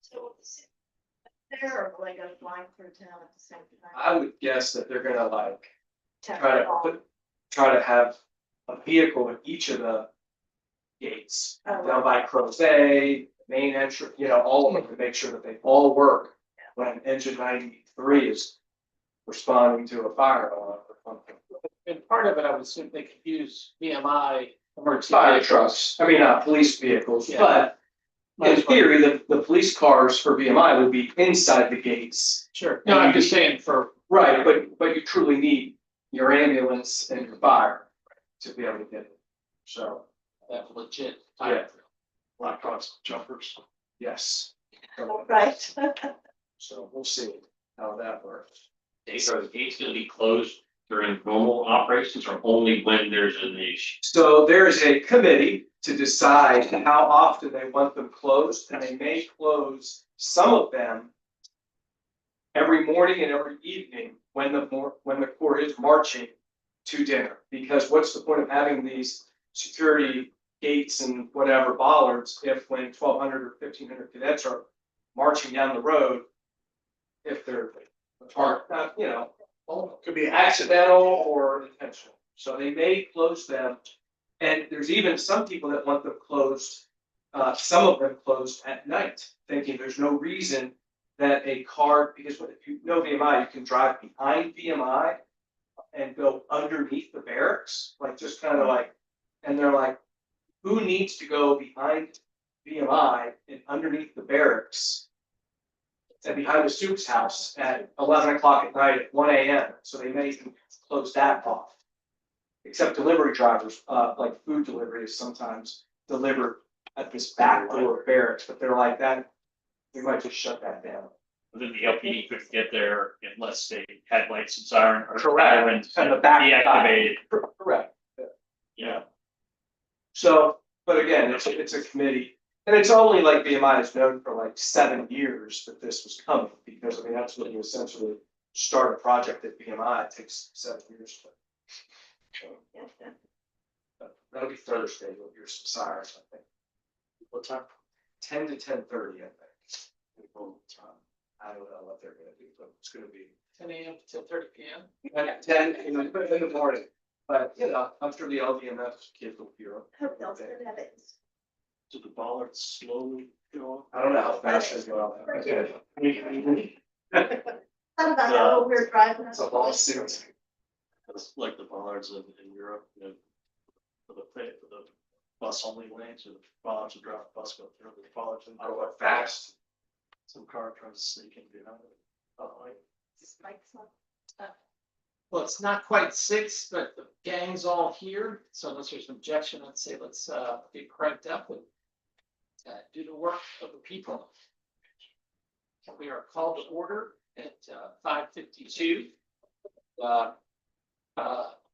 So there or will they go flying through town at the same time? I would guess that they're gonna like Tech try to involved. try to have a vehicle at each of the gates. Oh, Down by Crozet, main entrance, all of them to make sure that they all work when engine 93 is responding to a fire alarm or something. And part of it, I would assume they could use VMI emergency. Fire trucks, police vehicles, Yeah. but Might in as well. theory, the police cars for VMI would be inside the gates. Sure, no, I'm just saying for, Right, but you truly need your ambulance and your fire to be able to get it. So, that legit. Yeah. Black Ops jumpers. yes, Right. so we'll see how that works. Are the gates gonna be closed during normal operations or only when there's an issue? So there is a committee to decide how often they want them closed, and they may close some of them every morning and every evening when the court is marching to dinner. Because what's the point of having these security gates and whatever bollards if when 1,200 or 1,500 cadets are marching down the road, if they're could be accidental or intentional. So they may close them. And there's even some people that want them closed, some of them closed at night, thinking there's no reason that a car, because if you know VMI, you can drive behind VMI and go underneath the barracks, like just kind of like, and they're like, who needs to go behind VMI and underneath the barracks and behind the Soup's house at 11 o'clock at night at 1 a.m. So they may even close that off. Except delivery drivers, like food delivery is sometimes delivered at this back door of barracks, but they're like that, they might just shut that down. Then the LPD could get there unless they had lights and siren or Correct. sirens And the back deactivated. Correct. Yeah. So, but again, it's a committee, and it's only like BMI is known for like 7 years that this was coming, because that's when you essentially start a project at BMI, it takes 7 years. But that'll be Thursday, you'll hear some sirens, I think. What time? 10 to 10:30, I think. I don't know what they're gonna do, but it's gonna be 10 a.m. to 10:30 p.m. 10 in the morning. But, I'm sure the LDMF kids will hear Hope they'll them. send it. Do the bollards slowly go I don't know how fast they go out there. How about how we're driving? It's a lawsuit. It's like the bollards in Europe, for the bus only lanes, or the bollards will drive the bus go through the bollards and I don't know, fast. some car trying to sneak in behind it. Spikes on. Well, it's not quite 6, but the gang's all here, so unless there's an objection, let's get cranked up and do the work of the people. We are called to order at 5:52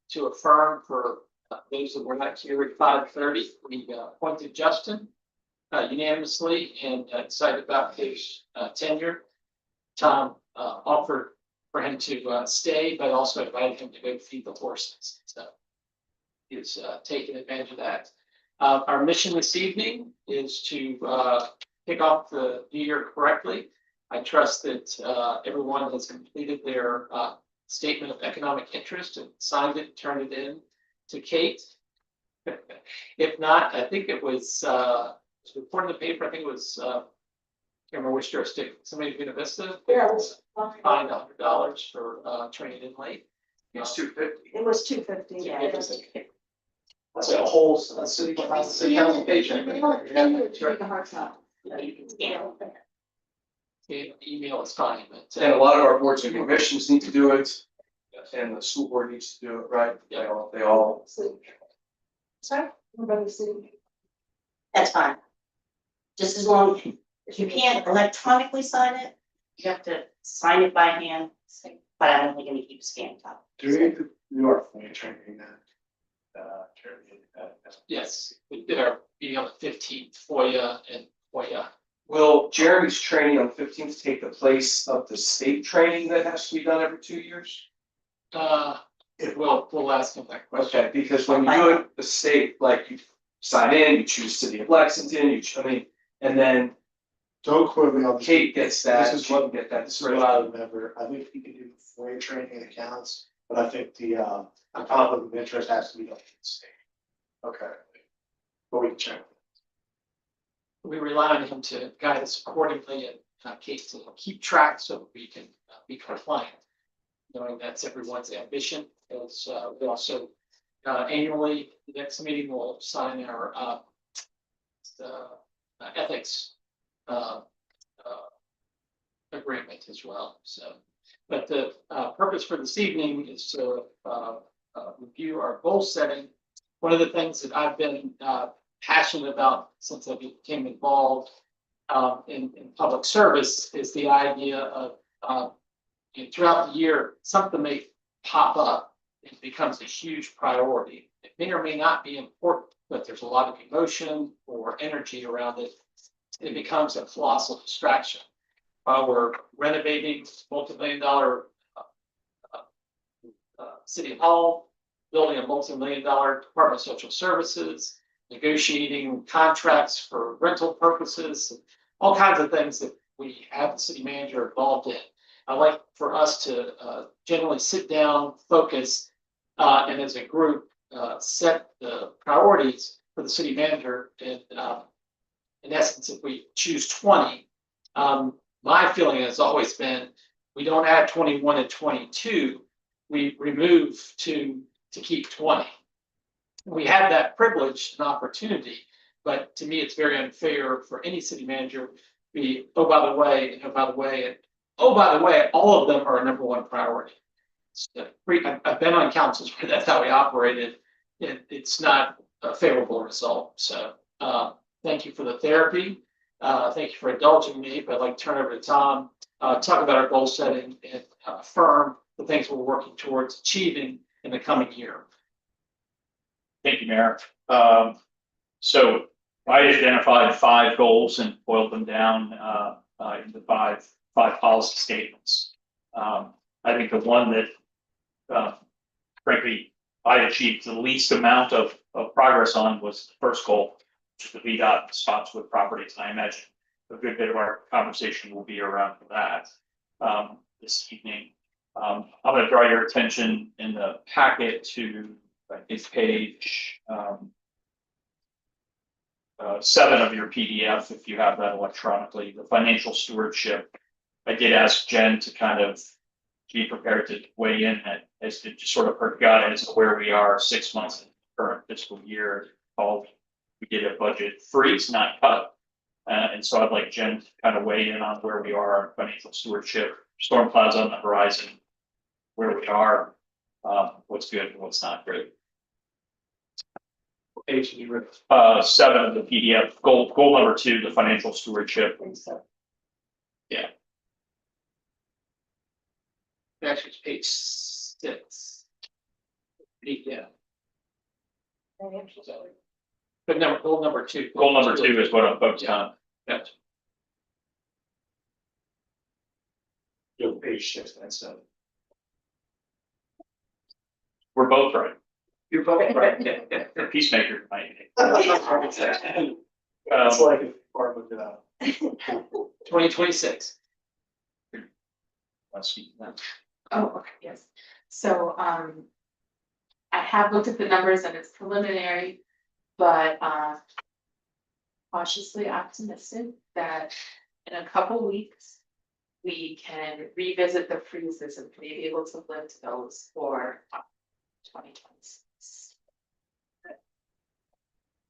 to affirm for those that were not here at 5:30. We appointed Justin unanimously and excited about his tenure. Tom offered for him to stay, but also invited him to go feed the horses. So he's taking advantage of that. Our mission this evening is to kick off the new year correctly. I trust that everyone has completed their statement of economic interest and signed it, turned it in to Kate. If not, I think it was reported in the paper. I think it was. I can't remember which jurisdiction. Somebody in Buena Vista. Yeah. Fined $100 for turning in late. It's 250. It was 250, yeah. it was. That's a whole city council paycheck. Make a hard stop. Yeah, you can Yeah. email is fine, but And a lot of our boards and commissions need to do it, and the school board needs to do it, right? They all. Sorry? Everybody see? That's fine. Just as long as you can't electronically sign it, you have to sign it by hand, but I'm only gonna keep a scan copy. Do we need to do our phone training that? yes, we did our meeting on the 15th, FOIA and FOIA. Will Jeremy's training on the 15th take the place of the state training that has to be done every 2 years? We'll ask him that question. Okay, because when you do it, the state, like you sign in, you choose city of Lexington, and then Don't quote me on this. Kate gets that, This is she what, can get that. this is what I remember. I think you can do FOIA training and accounts, but I think the conflict of interest has to be done in the state. Okay. But we can check. We rely on him to guide us accordingly and Kate to keep track so that we can be compliant. Knowing that's everyone's ambition, as we also annually, the next meeting will sign our ethics agreement as well, so. But the purpose for this evening is to review our goal setting. One of the things that I've been passionate about since I became involved in public service is the idea of throughout the year, something may pop up. It becomes a huge priority. It may or may not be important, but there's a lot of emotion or energy around it. It becomes a colossal distraction. We're renovating multi-million-dollar city hall, building a multi-million-dollar Department of Social Services, negotiating contracts for rental purposes, all kinds of things that we have the city manager involved in. I like for us to generally sit down, focus, and as a group, set the priorities for the city manager. And in essence, if we choose 20, my feeling has always been we don't add 21 and 22, we remove to keep 20. We have that privilege and opportunity, but to me, it's very unfair for any city manager to be, oh, by the way, and oh, by the way, and oh, by the way, all of them are a number one priority. I've been on councils where that's how we operated. It's not a favorable result. So thank you for the therapy. Thank you for indulging me, but I'd like to turn over to Tom, talk about our goal setting and affirm the things we're working towards achieving in the coming year. Thank you, Mayor. So I identified 5 goals and boiled them down into five policy statements. I think the one that, frankly, I achieved the least amount of progress on was the first goal, which is the VDOT spots with properties. And I imagine a good bit of our conversation will be around that this evening. I'm going to draw your attention in the packet to it's page 7 of your PDF, if you have that electronically, the financial stewardship. I did ask Jen to kind of be prepared to weigh in as to just sort of her gut as to where we are 6 months in the current fiscal year. We did a budget freeze, not cut. And so I'd like Jen to kind of weigh in on where we are on financial stewardship, storm clouds on the horizon, where we are, what's good and what's not good. Page you read. 7 of the PDF, goal number 2, the financial stewardship. Yeah. Actually, it's page 6. Yeah. But goal number 2. Goal number 2 is what I'm focused on. Gotcha. Page 6, that's 7. We're both right. You're both right. The peacemaker might. It's like if Bart looked it up. 2026. Let's see that. Oh, okay, yes. So, I have looked at the numbers and it's preliminary, but, cautiously optimistic that in a couple weeks, we can revisit the freezes and be able to lift those for 2026.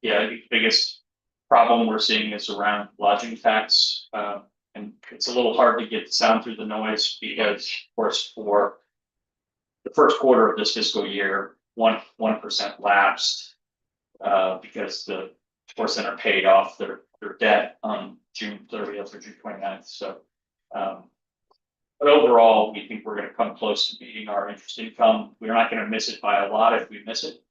Yeah, I think the biggest problem we're seeing is around lodging tax. And it's a little hard to get sound through the noise because, of course, for the first quarter of this fiscal year, 1% lapsed because the Core Center paid off their debt on June 30th or June 29th. So, but overall, we think we're going to come close to meeting our interest income. We're not going to miss it by a lot if we miss it.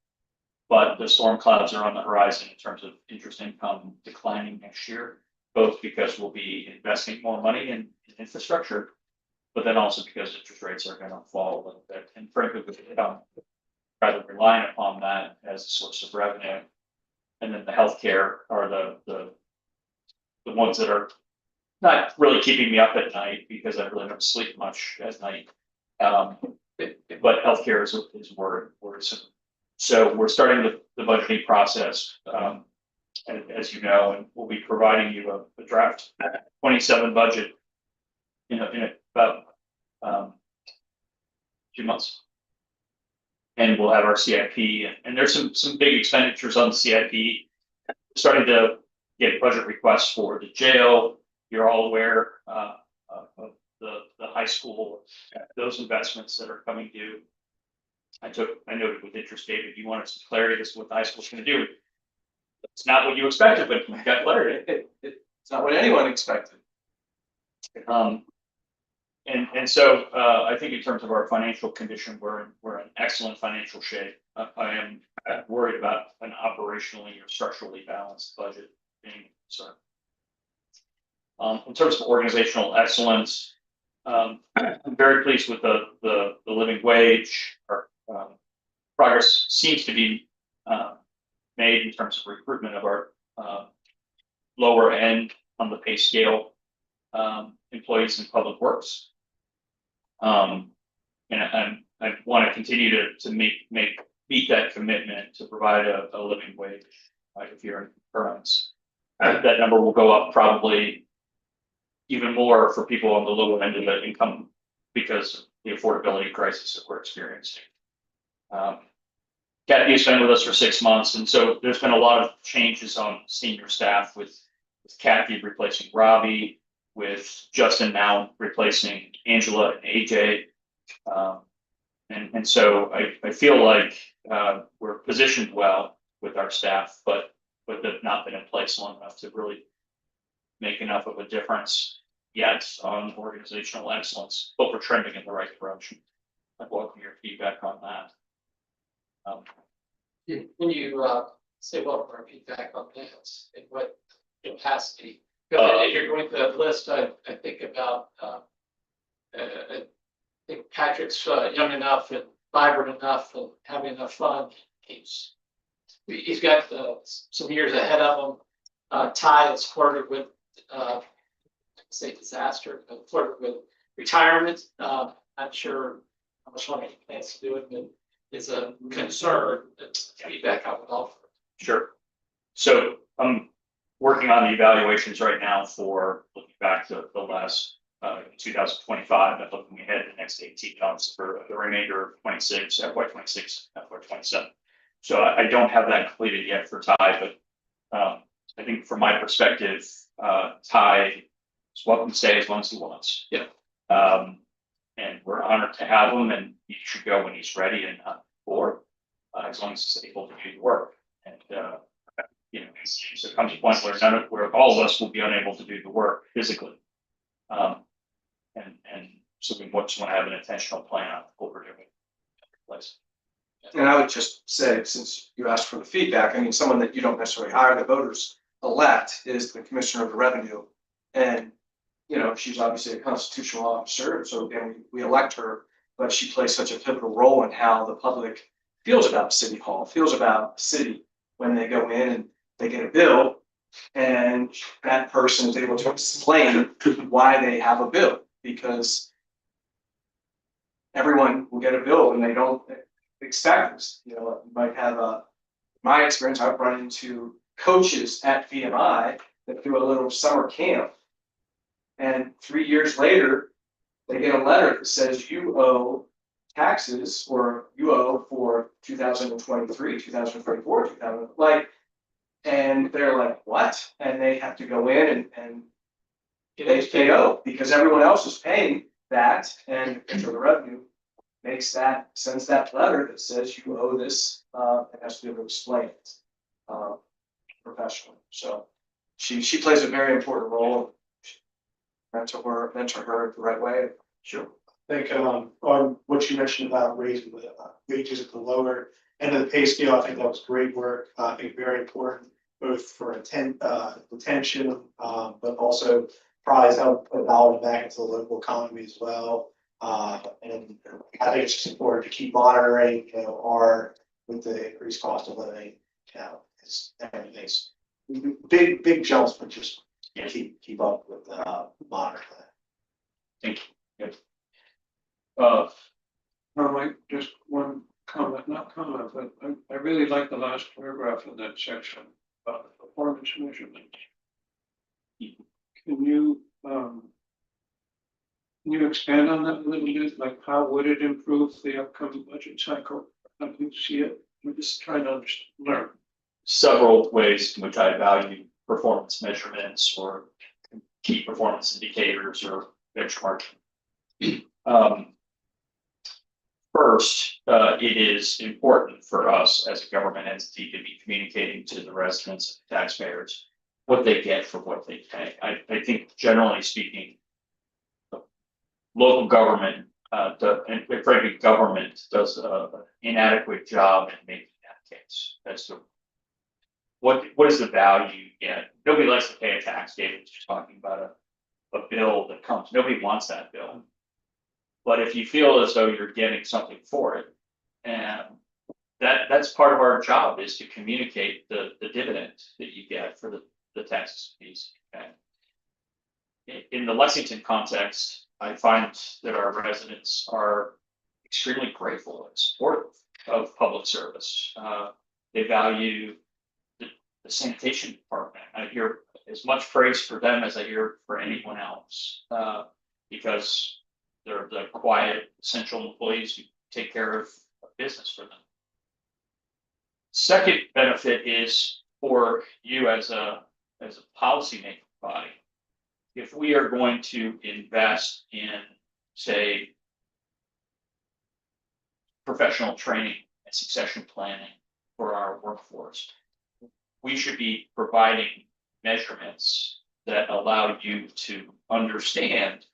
But the storm clouds are on the horizon in terms of interest income declining next year, both because we'll be investing more money in infrastructure, but then also because interest rates are going to fall a little bit. And frankly, we become rather reliant upon that as a source of revenue. And then the healthcare are the ones that are not really keeping me up at night because I really don't sleep much at night. But healthcare is worrisome. So we're starting the budgeting process, as you know, and we'll be providing you a draft 27 budget in about 2 months. And we'll have our CIP, and there's some big expenditures on the CIP. Starting to get budget requests for the jail. You're all aware of the high school, those investments that are coming due. I noted with interest, David, you wanted some clarity as to what the high school's going to do. It's not what you expected, but you got clarity. It's not what anyone expected. And so I think in terms of our financial condition, we're in excellent financial shape. I am worried about an operationally or structurally balanced budget being concerned. In terms of organizational excellence, I'm very pleased with the living wage. Our progress seems to be made in terms of recruitment of our lower end on the pay scale employees in public works. And I want to continue to meet that commitment to provide a living wage if you're in concurrence. That number will go up probably even more for people on the lower end of the income because of the affordability crisis that we're experiencing. Kathy's been with us for 6 months, and so there's been a lot of changes on senior staff with Kathy replacing Robbie, with Justin now replacing Angela and AJ. And so I feel like we're positioned well with our staff, but they've not been in place long enough to really make enough of a difference yet on organizational excellence, but we're trending in the right direction. I welcome your feedback on that. When you say welcome our feedback on that, in what capacity? If you're going to list, I think about I think Patrick's young enough and vibrant enough and having enough fun. He's got some years ahead of him. Ty has flirted with say disaster, but flirted with retirement. Not sure how much longer he plans to do it, but is a concern. Feedback I would offer. Sure. So I'm working on the evaluations right now for looking back to the last 2025 and looking ahead the next 18 months for the remainder of 26, FY26, FY27. So I don't have that completed yet for Ty, but I think from my perspective, Ty is welcome to stay as long as he wants. Yeah. And we're honored to have him, and he should go when he's ready and not before, as long as he's able to do the work. And you know, there comes a point where all of us will be unable to do the work physically. And so we just want to have an intentional plan on what we're doing in place. And I would just say, since you asked for the feedback, I mean, someone that you don't necessarily hire, the voters elect is the commissioner of the revenue. And, you know, she's obviously a constitutional officer, so again, we elect her, but she plays such a pivotal role in how the public feels about City Hall, feels about the city when they go in and they get a bill. And that person is able to explain why they have a bill, because everyone will get a bill and they don't expect this. You know, you might have my experience, I've run into coaches at VMI that do a little summer camp. And 3 years later, they get a letter that says you owe taxes, or you owe for 2023, 2024, 2000, like, and they're like, what? And they have to go in and they owe, because everyone else is paying that, and so the revenue sends that letter that says you owe this, and has to be able to explain it professionally. So she plays a very important role. Mentor her the right way. Sure. I think on what you mentioned about raising the wages at the lower end of the pay scale, I think that was great work. I think very important, both for retention, but also probably help put dollars back into the local economy as well. And I think it's just important to keep monitoring, you know, with the increased cost of living, you know, everything's big jumps, but just keep up with monitor that. Thank you. Good. Like just one comment, not comment, but I really like the last paragraph in that section about the performance measurements. Can you expand on that a little bit? Like, how would it improve the upcoming budget cycle? How do you see it? We're just trying to learn. Several ways in which I value performance measurements or key performance indicators or benchmarking. First, it is important for us as a government entity to be communicating to the residents and taxpayers what they get for what they pay. I think generally speaking, local government, and frankly, government does an inadequate job in making that case. As to what is the value you get? Nobody likes to pay a tax. David's just talking about a bill that comes. Nobody wants that bill. But if you feel as though you're getting something for it, and that's part of our job is to communicate the dividend that you get for the tax fees. Okay. In the Lexington context, I find that our residents are extremely grateful and supportive of public service. They value the sanitation department. I hear as much praise for them as I hear for anyone else, because they're the quiet, essential employees who take care of business for them. Second benefit is for you as a policymaking body. If we are going to invest in, say, professional training and succession planning for our workforce, we should be providing measurements that allow you to understand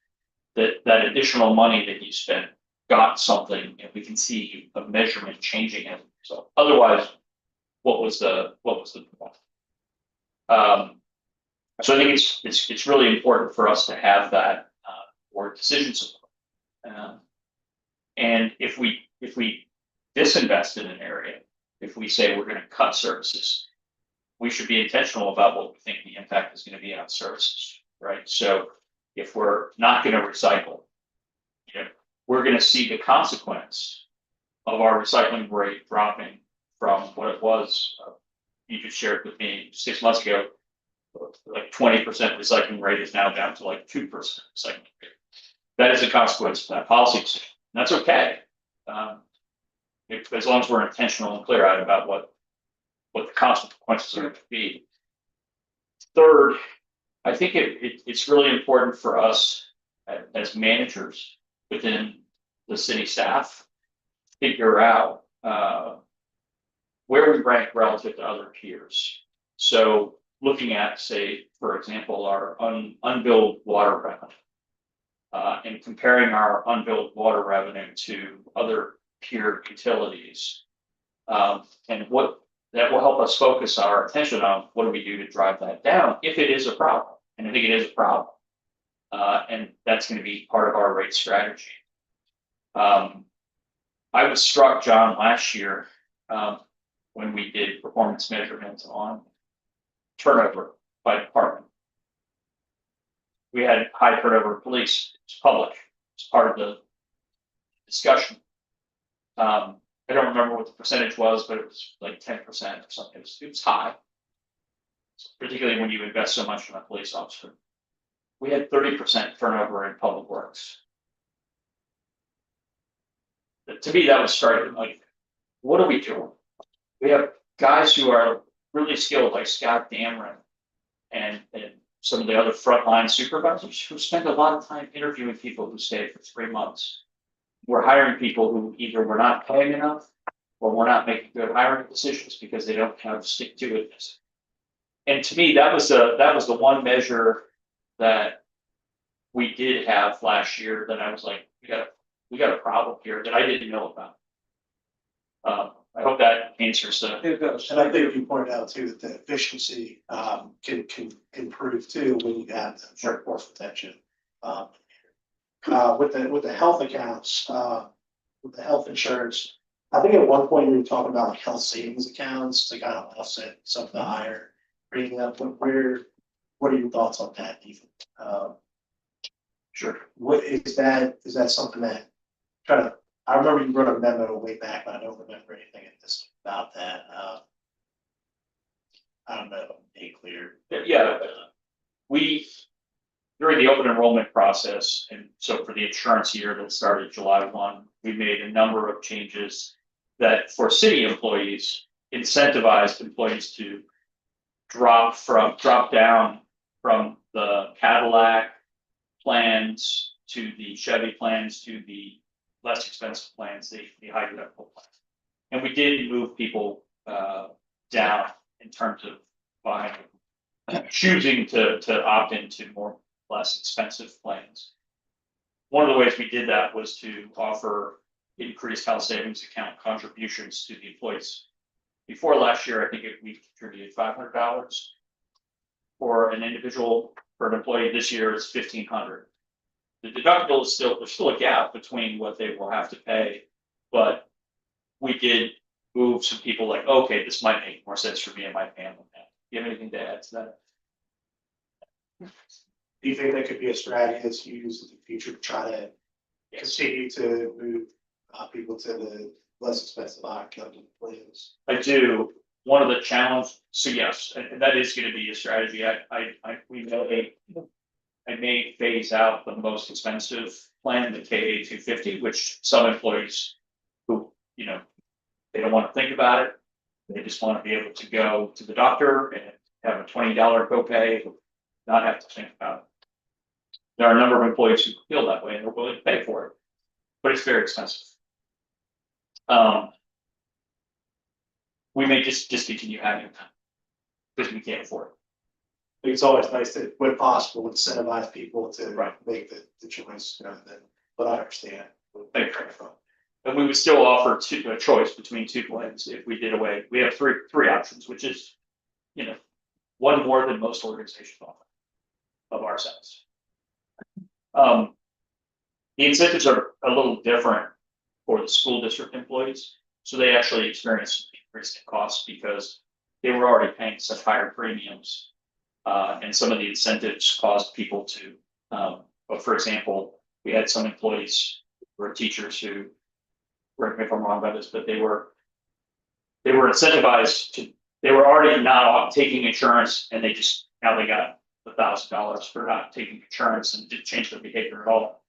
that additional money that you spent got something, and we can see a measurement changing it. So otherwise, what was the point? So I think it's really important for us to have that for decision support. And if we disinvest in an area, if we say we're going to cut services, we should be intentional about what we think the impact is going to be on services, right? So if we're not going to recycle, we're going to see the consequence of our recycling rate dropping from what it was. You just shared with me 6 months ago, like 20% recycling rate is now down to like 2% recycling rate. That is a consequence of that policy decision. And that's okay. As long as we're intentional and clear-eyed about what the consequences are going to be. Third, I think it's really important for us as managers within the city staff to figure out where we rank relative to other peers. So looking at, say, for example, our unbilled water revenue, and comparing our unbilled water revenue to other peer utilities, and what that will help us focus our attention on what do we do to drive that down if it is a problem. And I think it is a problem. And that's going to be part of our rate strategy. I was struck, John, last year when we did performance measurements on turnover by department. We had high turnover of police. It's public. It's part of the discussion. I don't remember what the percentage was, but it was like 10% or something. It was high, particularly when you invest so much in a police officer. We had 30% turnover in public works. To me, that was striking. Like, what are we doing? We have guys who are really skilled, like Scott Dameron and some of the other frontline supervisors who spend a lot of time interviewing people who stay for 3 months. We're hiring people who either we're not paying enough or we're not making good hiring decisions because they don't have stick-to-itness. And to me, that was the one measure that we did have last year that I was like, we got a problem here that I didn't know about. I hope that answers the. It does. And I think you pointed out too that the efficiency can improve too when you have workforce retention. With the health accounts, with the health insurance, I think at one point we were talking about like health savings accounts to kind of offset some of the higher premium. What are your thoughts on that, Ethan? Sure. What is that something that, I remember you wrote a memo way back, but I don't remember anything in this about that, I don't know, ain't clear. Yeah, we, during the open enrollment process, and so for the insurance year that started July 1, we made a number of changes that for city employees, incentivized employees to drop down from the Cadillac plans to the Chevy plans to the less expensive plans, the high deductible plans. And we did move people down in terms of buying, choosing to opt into more less expensive plans. One of the ways we did that was to offer increased health savings account contributions to the employees. Before last year, I think we contributed $500 for an individual, for an employee. This year it's $1,500. The deductible is there's still a gap between what they will have to pay, but we did move some people like, okay, this might make more sense for me and my family now. Do you have anything to add to that? Do you think that could be a strategy that's used in the future to try to continue to move people to the less expensive option plans? I do. One of the challenges, so yes, and that is going to be a strategy. I may phase out the most expensive plan, the KA 250, which some employees who, they don't want to think about it. They just want to be able to go to the doctor and have a $20 copay, not have to think about it. There are a number of employees who feel that way and they're willing to pay for it, but it's very expensive. We may just discontinue having them because we can't afford it. I think it's always nice to, when possible, incentivize people to Right. make the choice, but I understand. Thank you. And we would still offer a choice between two plans if we did away. We have three options, which is, one more than most organizations offer of our size. The incentives are a little different for the school district employees. So they actually experience increased costs because they were already paying such higher premiums. And some of the incentives caused people to, but for example, we had some employees who were teachers who, correct me if I'm wrong about this, but they were incentivized they were already not taking insurance and now they got $1,000 for not taking insurance and didn't change their behavior at all.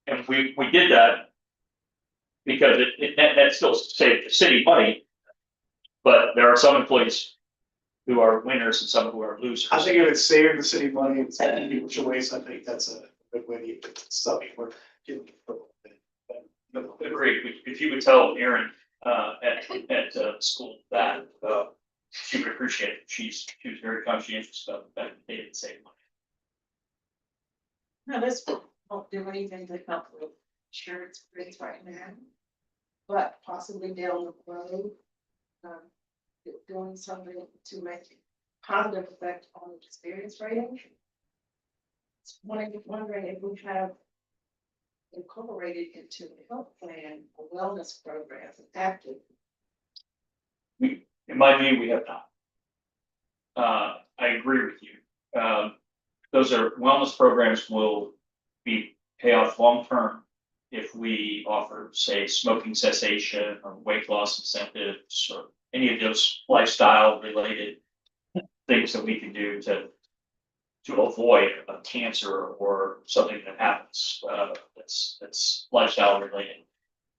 And we did that because that still saved the city money, but there are some employees who are winners and some who are losers. I think if it's saving the city money and saving people choice, I think that's a good way to stop people getting. Agreed. If you would tell Erin at school that she would appreciate it. She was very conscientious about the fact that they didn't save money. No, this won't do anything to help with insurance rates right now. But possibly down the road, doing something to make a positive effect on the experience rating. Wondering if we have incorporated into the health plan a wellness program active. In my view, we have not. I agree with you. Those are wellness programs will pay off long term if we offer, say, smoking cessation or weight loss incentives or any of those lifestyle related things that we can do to avoid a cancer or something that happens that's lifestyle related.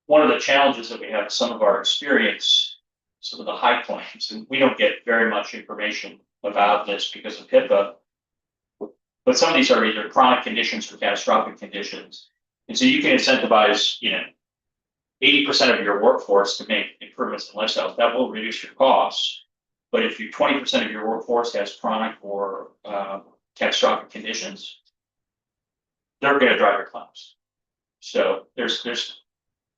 One of the challenges that we have, some of our experience, some of the high claims, and we don't get very much information about this because of HIPAA, but some of these are either chronic conditions or catastrophic conditions. And so you can incentivize, 80% of your workforce to make improvements in lifestyles. That will reduce your costs. But if 20% of your workforce has chronic or catastrophic conditions, they're going to drive your claims. So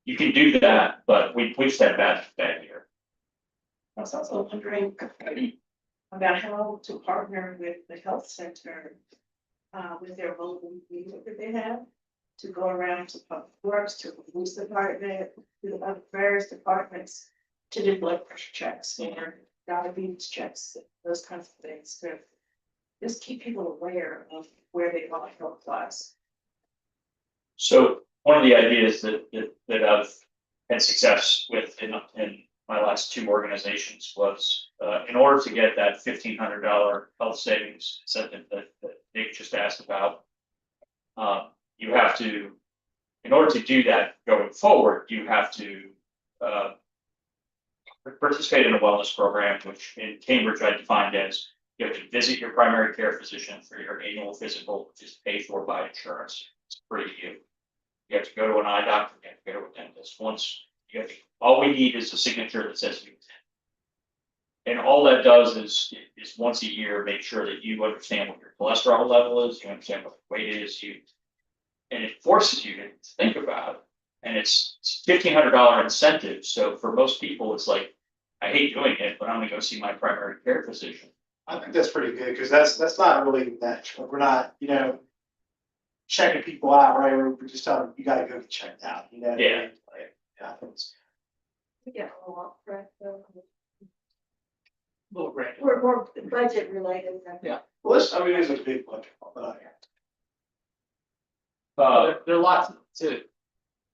you can do that, but we just had bad here. I was also wondering about how to partner with the health center with their mobile unit that they have to go around to public works, to the police department, to the other various departments to do blood pressure checks or diabetes checks, those kinds of things. just keep people aware of where they are health wise. So one of the ideas that I've had success with in my last two organizations was, in order to get that $1,500 health savings incentive that Nick just asked about, you have to, in order to do that going forward, you have to participate in a wellness program, which in Cambridge I defined as you have to visit your primary care physician for your annual physical, which is paid for by insurance. It's free to you. You have to go to an eye doctor, you have to go to a dentist. Once you have to, all we need is a signature that says you. And all that does is once a year, make sure that you understand what your cholesterol level is, you understand what your weight is, and it forces you to think about it. And it's $1,500 incentive. So for most people, it's like, I hate doing it, but I'm gonna go see my primary care physician. I think that's pretty good, because that's not really that, we're not, checking people out, right? We're just telling them, you gotta go get checked out, Yeah. Like, yeah, I think it's. Yeah, a lot, right, so Little grant. we're more budget related than. Yeah. Well, this, I mean, it's a big budget, but There are lots to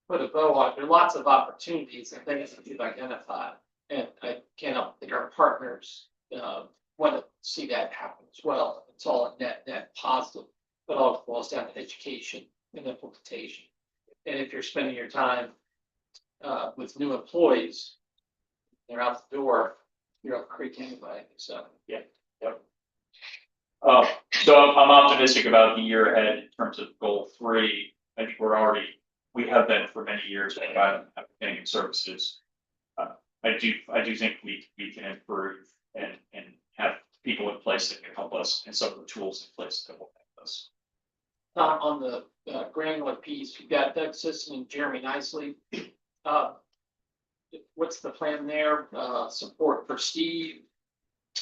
put a bow on, there are lots of opportunities and things that you've identified. And I can't think our partners want to see that happen as well. It's all a net positive, but all it boils down to education and implementation. And if you're spending your time with new employees, they're out the door, you're up creek anyway, so. So I'm optimistic about the year ahead in terms of goal 3. I think we have been for many years providing application services. I do think we can improve and have people in place that can help us and some of the tools in place that will help us. On the granular piece, you've got Doug Sisson and Jeremy Nicely. What's the plan there? Support for Steve?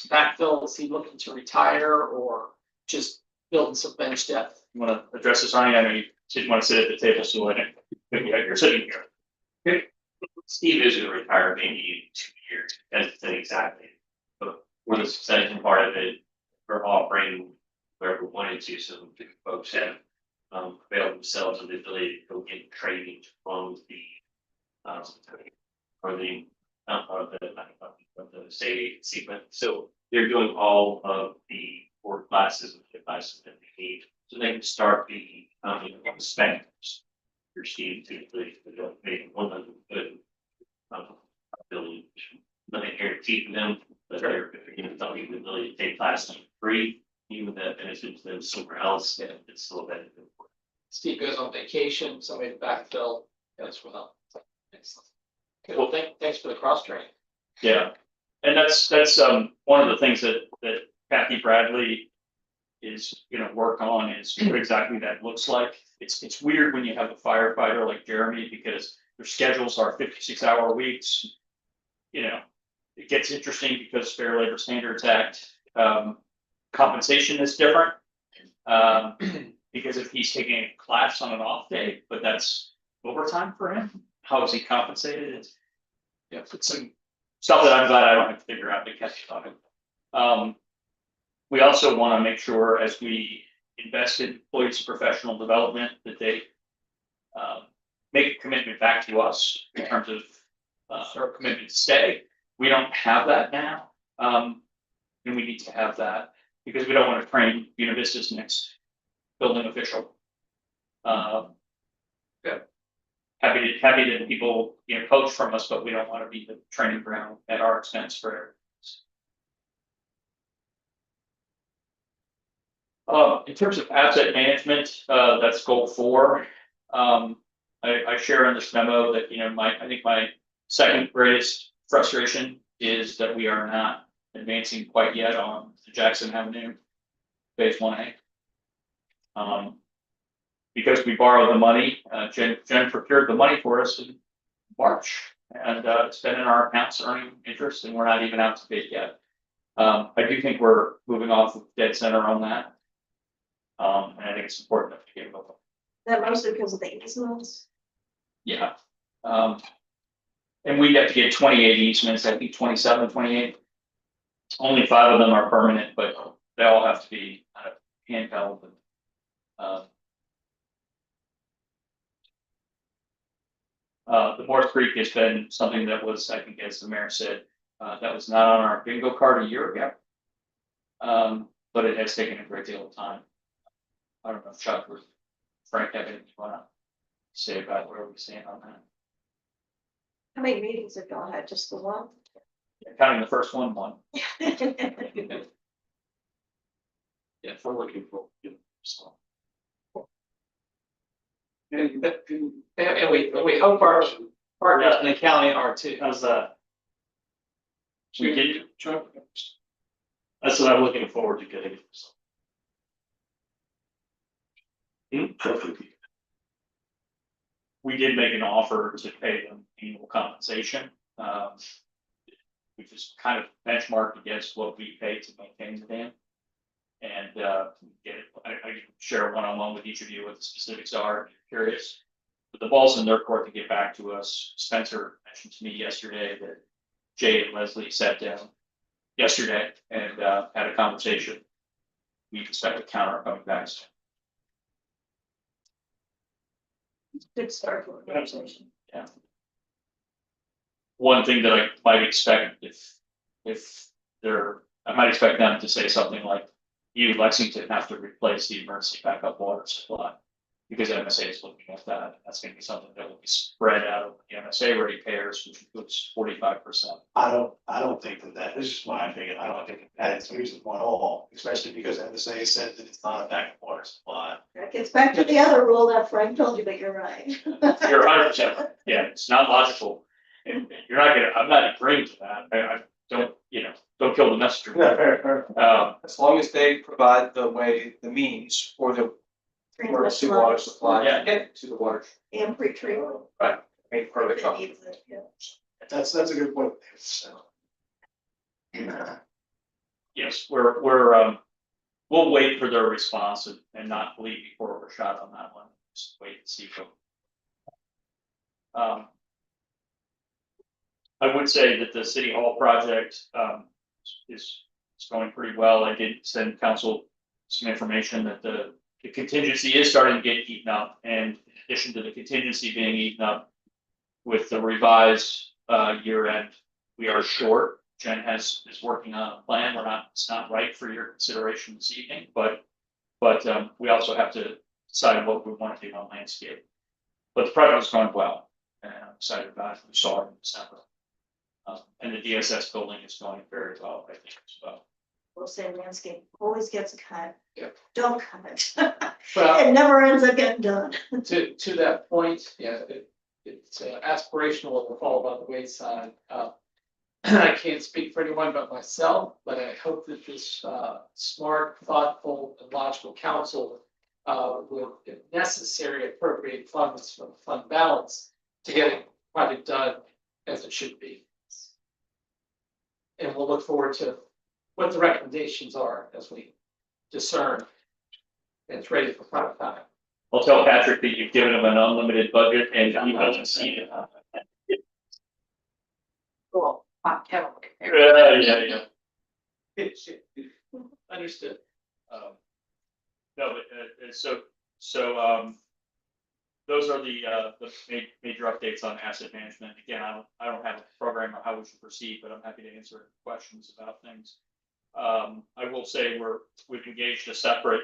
Backfill, is he looking to retire or just building some bench depth? You want to address this, Arnie? I know you didn't want to sit at the table, so I didn't. You're sitting here. Steve is going to retire maybe in 2 years. That's exactly. But we're the exciting part of it. We're offering wherever we wanted to, so folks have availed themselves of the ability to go get training from the state agency. But so they're doing all of the work classes and the classes that they need, so they can start the specters. Your Steve to make one of the good ability, nothing guaranteed to them, but they're something the ability to take classes for free, even if that benefits them somewhere else, and it's still a benefit. Steve goes on vacation, somebody to backfill as well. Excellent. Okay, well, thanks for the cross training. Yeah, and that's one of the things that Kathy Bradley is going to work on is what exactly that looks like. It's weird when you have a firefighter like Jeremy because their schedules are 56-hour weeks. It gets interesting because Fair Labor Standards Act compensation is different. Because if he's taking a class on an off day, but that's overtime for him, how is he compensated? It's some stuff that I'm glad I don't have to figure out to catch up on. We also want to make sure as we invest in employees' professional development that they make a commitment back to us in terms of our commitment to stay. We don't have that now, and we need to have that because we don't want to train Univista's next building official. Happy that people poach from us, but we don't want to be the training ground at our expense for. In terms of asset management, that's goal 4. I share in this memo that I think my second greatest frustration is that we are not advancing quite yet on the Jackson Avenue phase 1A. Because we borrowed the money, Jen procured the money for us in March, and it's been in our accounts earning interest, and we're not even out to bid yet. I do think we're moving off of dead center on that. And I think it's important enough to get involved. That mostly because of the easements. Yeah. And we have to get 28 easements, I think 27, 28. Only 5 of them are permanent, but they all have to be kind of handheld and, the Morse Creek has been something that was, I think, as the mayor said, that was not on our bingo card a year ago. But it has taken a great deal of time. I don't know if Chuck or Frank have anything you wanna say about where we stand on that. How many meetings have y'all had? Just the one? Counting the first one. Yeah, if we're looking for, so. And And we hope our partners in the county are too. How's that? We did, Chuck, that's what I'm looking forward to getting. We did make an offer to pay them annual compensation. We just kind of benchmarked against what we pay to maintain the dam. And I can share one-on-one with each of you what the specifics are, if you're curious. But the ball's in their court to get back to us. Spencer mentioned to me yesterday that Jay and Leslie sat down yesterday and had a conversation. We expect a counter coming back soon. Good start for the conversation. Yeah. One thing that I might expect if I might expect them to say something like, you, Lexington, have to replace the emergency backup water supply. Because MSA is looking at that. That's gonna be something that will be spread out of the MSA ratepayers, which includes 45%. I don't think that this is my opinion. I don't think that it's reasonable at all, especially because MSA said that it's not a backup water supply. That gets back to the other rule that Frank told you, but you're right. You're 100%, yeah, it's not logical. And I'm not agreeing to that. I don't, don't kill the messenger. Fair. As long as they provide the means for the emergency water supply Yeah. to get to the water. And pre-treatment. Right. Made part of the If it company. needs it, yeah. That's a good point. So. Yes, we'll wait for their response and not leave before we're shot on that one. Just wait and see. I would say that the city hall project, is going pretty well. I did send council some information that the contingency is starting to get eaten up, and in addition to the contingency being eaten up with the revised, year end, we are short. Jen is working on a plan. It's not right for your consideration this evening, but we also have to decide what we want to do on landscape. But the project is going well, and I'm excited about it. We saw it in December. And the DSS building is going very well, I think, as well. We'll say landscape always gets a cut. Yep. Don't cut it. Well, It never ends up getting done. to that point, yeah, it's aspirational to fall by the wayside. I can't speak for anyone but myself, but I hope that this smart, thoughtful, and logical council will, if necessary, appropriate funds from the fund balance to get the project done as it should be. And we'll look forward to what the recommendations are as we discern and it's ready for prime time. I'll tell Patrick that you've given him an unlimited budget and he doesn't see it. Cool. Kevin. Yeah. Understood. No, but, those are the major updates on asset management. Again, I don't have a program on how we should proceed, but I'm happy to answer questions about things. I will say we've engaged a separate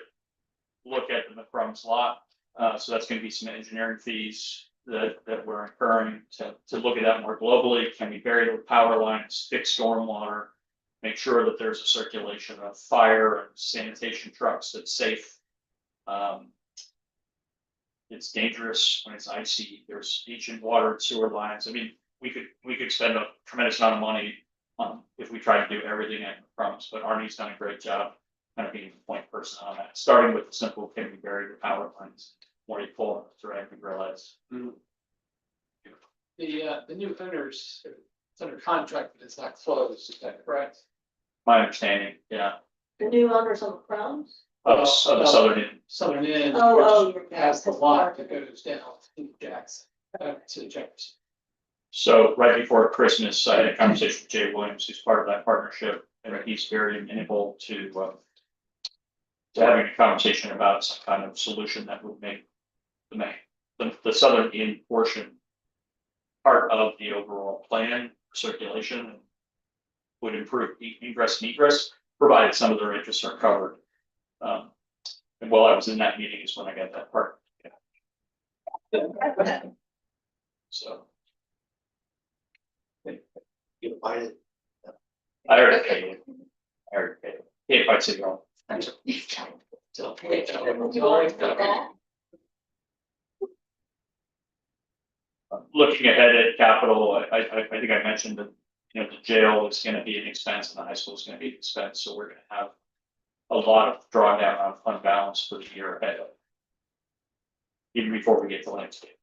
look at the McCrum's lot. So that's gonna be some engineering fees that we're incurring to look at that more globally. Can we bury the power lines, fix stormwater, make sure that there's a circulation of fire and sanitation trucks that's safe. It's dangerous when it's icy. There's ancient water and sewer lines. I mean, we could spend a tremendous amount of money if we try to do everything at McCrum's, but Arnie's done a great job kind of being the point person on that, starting with the simple, can we bury the power lines? More you pull on the thread, we realize. The new owners, it's under contract, but it's not closed, is that correct? My understanding, yeah, The new owners on the Crowns? of the southern end. Southern End, Oh, which has the lot that goes down to Jackson, to Jefferson. So right before Christmas, I had a conversation with Jay Williams, who's part of that partnership, and he's very amenable to having a conversation about some kind of solution that would make the southern end portion part of the overall plan circulation would improve ingress and egress, provided some of their interests are covered. And while I was in that meeting is when I got that part. So You buy it. I already paid it. Paid by City Hall. Looking ahead at capital, I think I mentioned that, the jail is gonna be an expense and the high school is gonna be an expense, so we're gonna have a lot of drawdown on fund balance for the year ahead. Even before we get to landscape.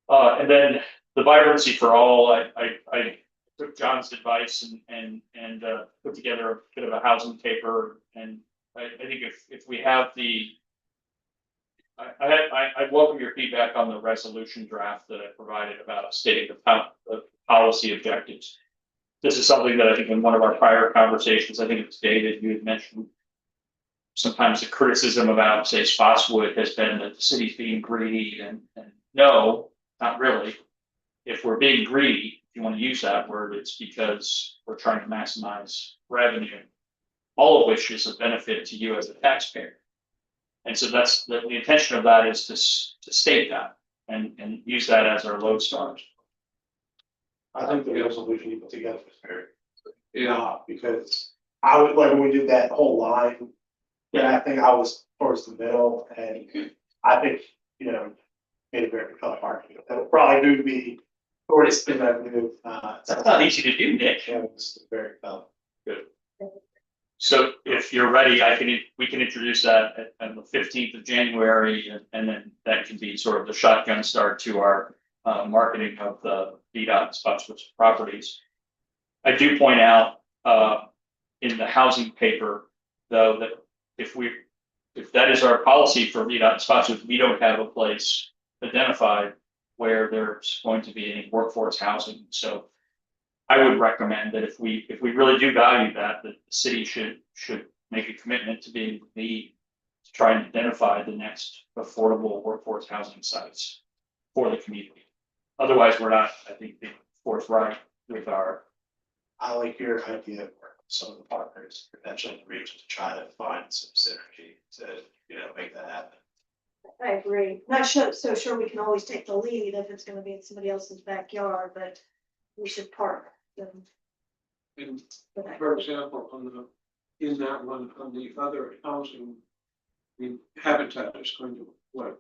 And then the vibrancy for all, I took John's advice and put together a bit of a housing paper, and I think if we have the. I welcome your feedback on the resolution draft that I provided about stating the policy objectives. This is something that I think in one of our prior conversations, I think it's David, you had mentioned. Sometimes the criticism about, say, Spotswood has been that the city's being greedy, and no, not really. If we're being greedy, if you want to use that word, it's because we're trying to maximize revenue, all of which is a benefit to you as a taxpayer. And so that's the intention of that is to state that and use that as our lodestar. I think the resolution you put together was very, because I would, like, when we did that whole line, I think I was towards the middle, and I think, made it very hard. That'll probably do be towards the revenue. That's not easy to do, Nick. Yeah, it was very tough. Good. So if you're ready, we can introduce that at the 15th of January, and then that can be sort of the shotgun start to our marketing of the VDOT Spotswood properties. I do point out in the housing paper, though, that if that is our policy for VDOT Spotswood, we don't have a place identified where there's going to be any workforce housing. So I would recommend that if we really do value that the city should make a commitment to being to try and identify the next affordable workforce housing sites for the community. Otherwise, we're not, I think, being forthright with our. I like your idea of working with some of the partners, potentially in the region, to try to find some synergy to, make that happen. I agree. Not so sure we can always take the lead if it's gonna be in somebody else's backyard, but we should partner. And for example, in that one, on the other housing, Habitat is going to,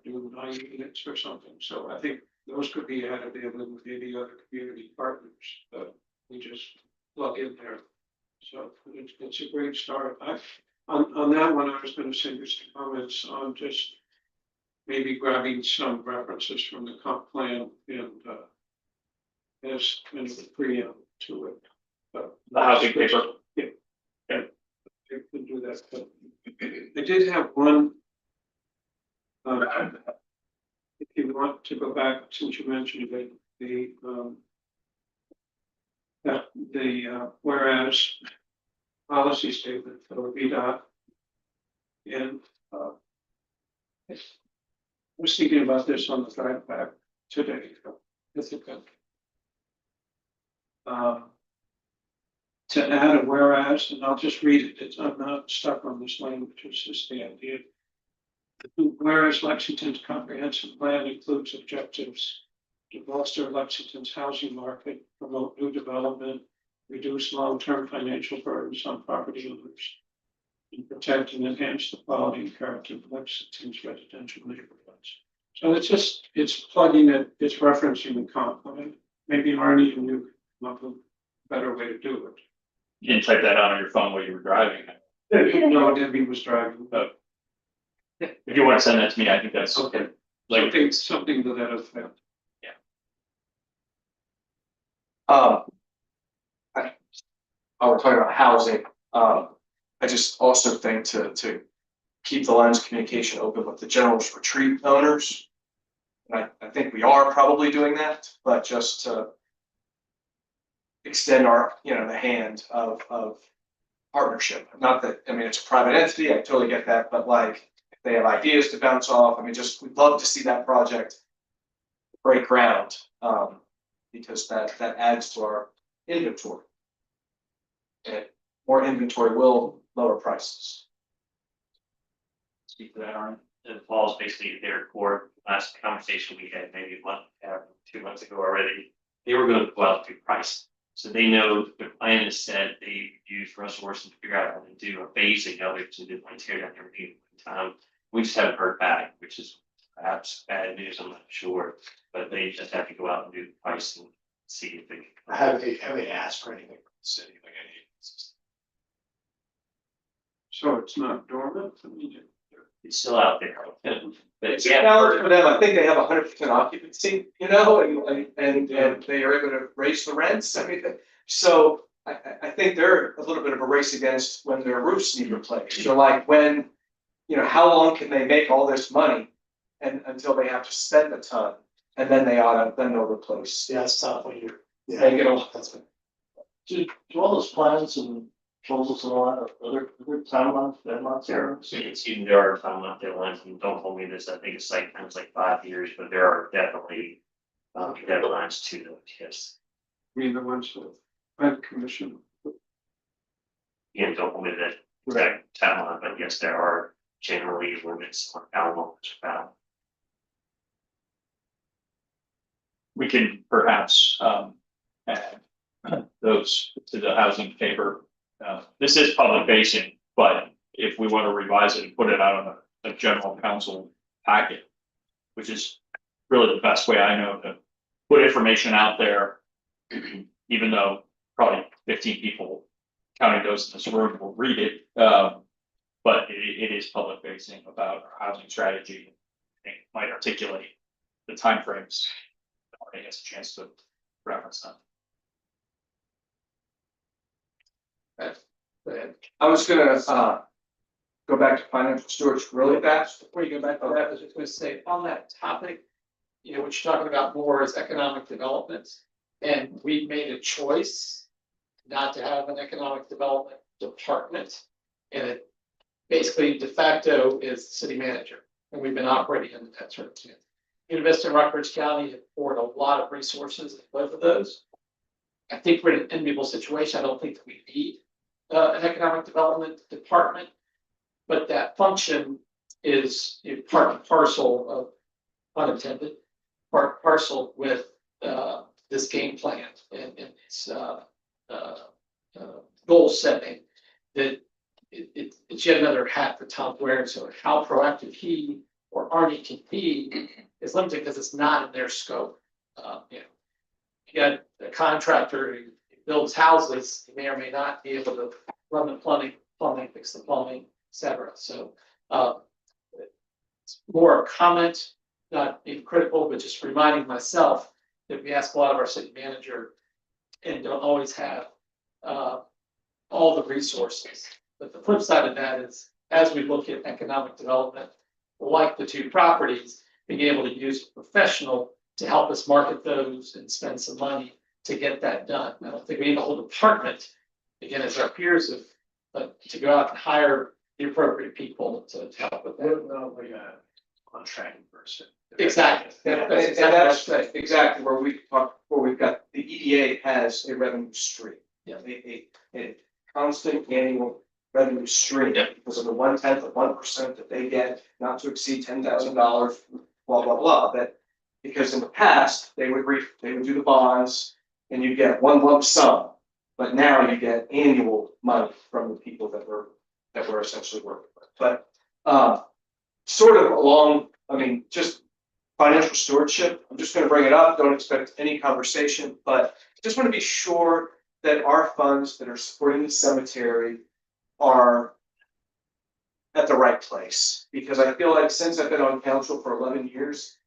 do 9 units or something, so I think those could be added in with maybe other community partners, but we just plug in there. So it's a great start. On that one, I was gonna send you some comments on just maybe grabbing some references from the comp plan and as kind of a preamble to it. But The housing paper. Yeah. I could do that, but I did have one. If you want to go back, since you mentioned it, the whereas policy statement for VDOT. And I was thinking about this on the drive back today. To add a whereas, and I'll just read it, I'm not stuck on this language, it's just the idea. Whereas Lexington's comprehensive plan includes objectives to bolster Lexington's housing market, promote new development, reduce long-term financial burdens on property owners, and protect and enhance the quality and character of Lexington's residential neighborhoods. So it's plugging it, it's referencing the comp plan. Maybe Arnie and you come up with a better way to do it. You didn't type that out on your phone while you were driving. No, Debbie was driving. If you want to send that to me, I think that's Okay. like Something to that effect. While we're talking about housing, I just also think to keep the lines of communication open with the general's retreat owners. And I think we are probably doing that, but just to extend our, the hand of partnership. Not that, I mean, it's a private entity, I totally get that, but like, if they have ideas to bounce off, I mean, just, we'd love to see that project break ground, because that adds to our inventory. And more inventory will lower prices. Speak to that, Aaron. It falls basically their core. Last conversation we had, maybe 2 months ago already, they were going to go out to price. So they know their plan is set. They use resources to figure out how to do a phasing of it, so they want to tear down everything at one time. We just haven't heard back, which is perhaps bad news. I'm not sure, but they just have to go out and do the pricing, see if they can. Have they asked for anything from the city, like any? So it's not dormant, I mean, It's still out there. But It's a yeah, challenge for them. I think they have 100% occupancy, and they are able to raise the rents. I mean, so I think they're a little bit of a race against when their roofs need replaced. So like when, how long can they make all this money and until they have to spend a ton, and then then they'll replace. Yeah, it's tough when you're. Make it all. That's what. Do all those plans and proposals and all that, other timelines, deadlines there? it's even there are time left deadlines, and don't hold me to this, I think it's like, times like 5 years, but there are definitely deadlines to those, yes. I mean, the ones with plan commission. Again, don't hold me to that exact timeline, but yes, there are generally limits on how long it's about. We can perhaps add those to the housing paper. This is public facing, but if we want to revise it and put it out on a general council packet, which is really the best way I know to put information out there, even though probably 15 people, counting those in this room, will read it. But it is public facing about our housing strategy. I think might articulate the timeframes. I guess a chance to reference them. I was gonna go back to financial stewardship really fast. Before you go back to that, I was just gonna say, on that topic, what you're talking about more is economic development. And we've made a choice not to have an economic development department. And it basically de facto is city manager, and we've been operating under that circumstance. University of Rockbridge County have poured a lot of resources in both of those. I think we're in an enviable situation. I don't think that we need an economic development department, but that function is part and parcel of, unintended, part and parcel with this game plan and its goal setting. That it's yet another hat that Tom's wearing. So how proactive he or Arnie can be is limited because it's not in their scope. You got a contractor who builds houses, he may or may not be able to run the plumbing, fix the plumbing, et cetera. So it's more a comment, not being critical, but just reminding myself that we ask a lot of our city manager and don't always have all the resources. But the flip side of that is, as we look at economic development, like the two properties, being able to use a professional to help us market those and spend some money to get that done. I don't think we need a whole department, again, as our peers have, but to go out and hire the appropriate people to help with that. Contracting person. Exactly. And That's exactly what I was saying. exactly where we've got, the EDA has a revenue stream. Yeah. A constant annual revenue stream because of the 1/10 of 1% that they get, not to exceed $10,000, blah, blah, blah. That because in the past, they would do the bonds and you get one lump sum, but now you get annual money from the people that we're essentially working with. But sort of along, just financial stewardship, I'm just gonna bring it up, don't expect any conversation, but just wanna be sure that our funds that are supporting the cemetery are at the right place. Because I feel like since I've been on council for 11 years,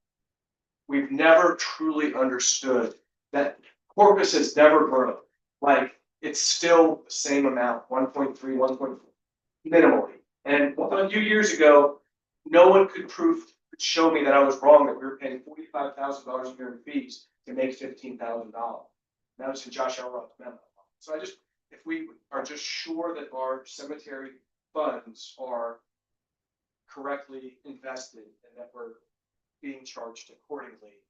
we've never truly understood that corpus has never grown. Like, it's still the same amount, 1.3, 1.4, minimally. And a few years ago, no one could show me that I was wrong, that we were paying $45,000 a year in fees to make $15,000. That was in Josh Elrod's memo. So I just, if we are just sure that our cemetery funds are correctly invested and that we're being charged accordingly,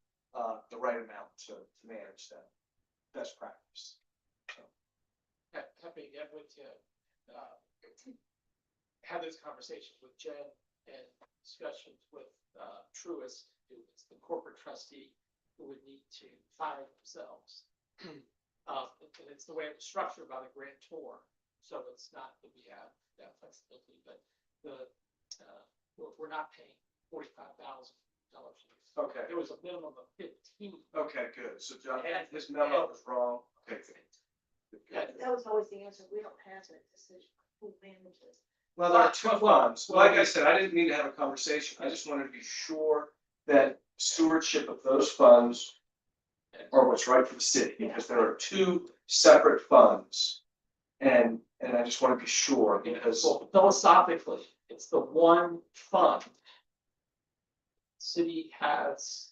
the right amount to manage that best practice. Happy to get with you. Have those conversations with Jen and discussions with Truist, who is the corporate trustee, who would need to fire themselves. And it's the way it was structured by the grantor, so it's not that we have that flexibility, but we're not paying $45,000. Okay. It was a minimum of 15. Okay, good. So John, his memo was wrong. Okay, good. Good. That was always the answer. We don't have that decision. Who manages? Well, there are two funds. Like I said, I didn't mean to have a conversation. I just wanted to be sure that stewardship of those funds are what's right for the city, because there are two separate funds. And I just want to be sure, because Well, philosophically, it's the one fund. City has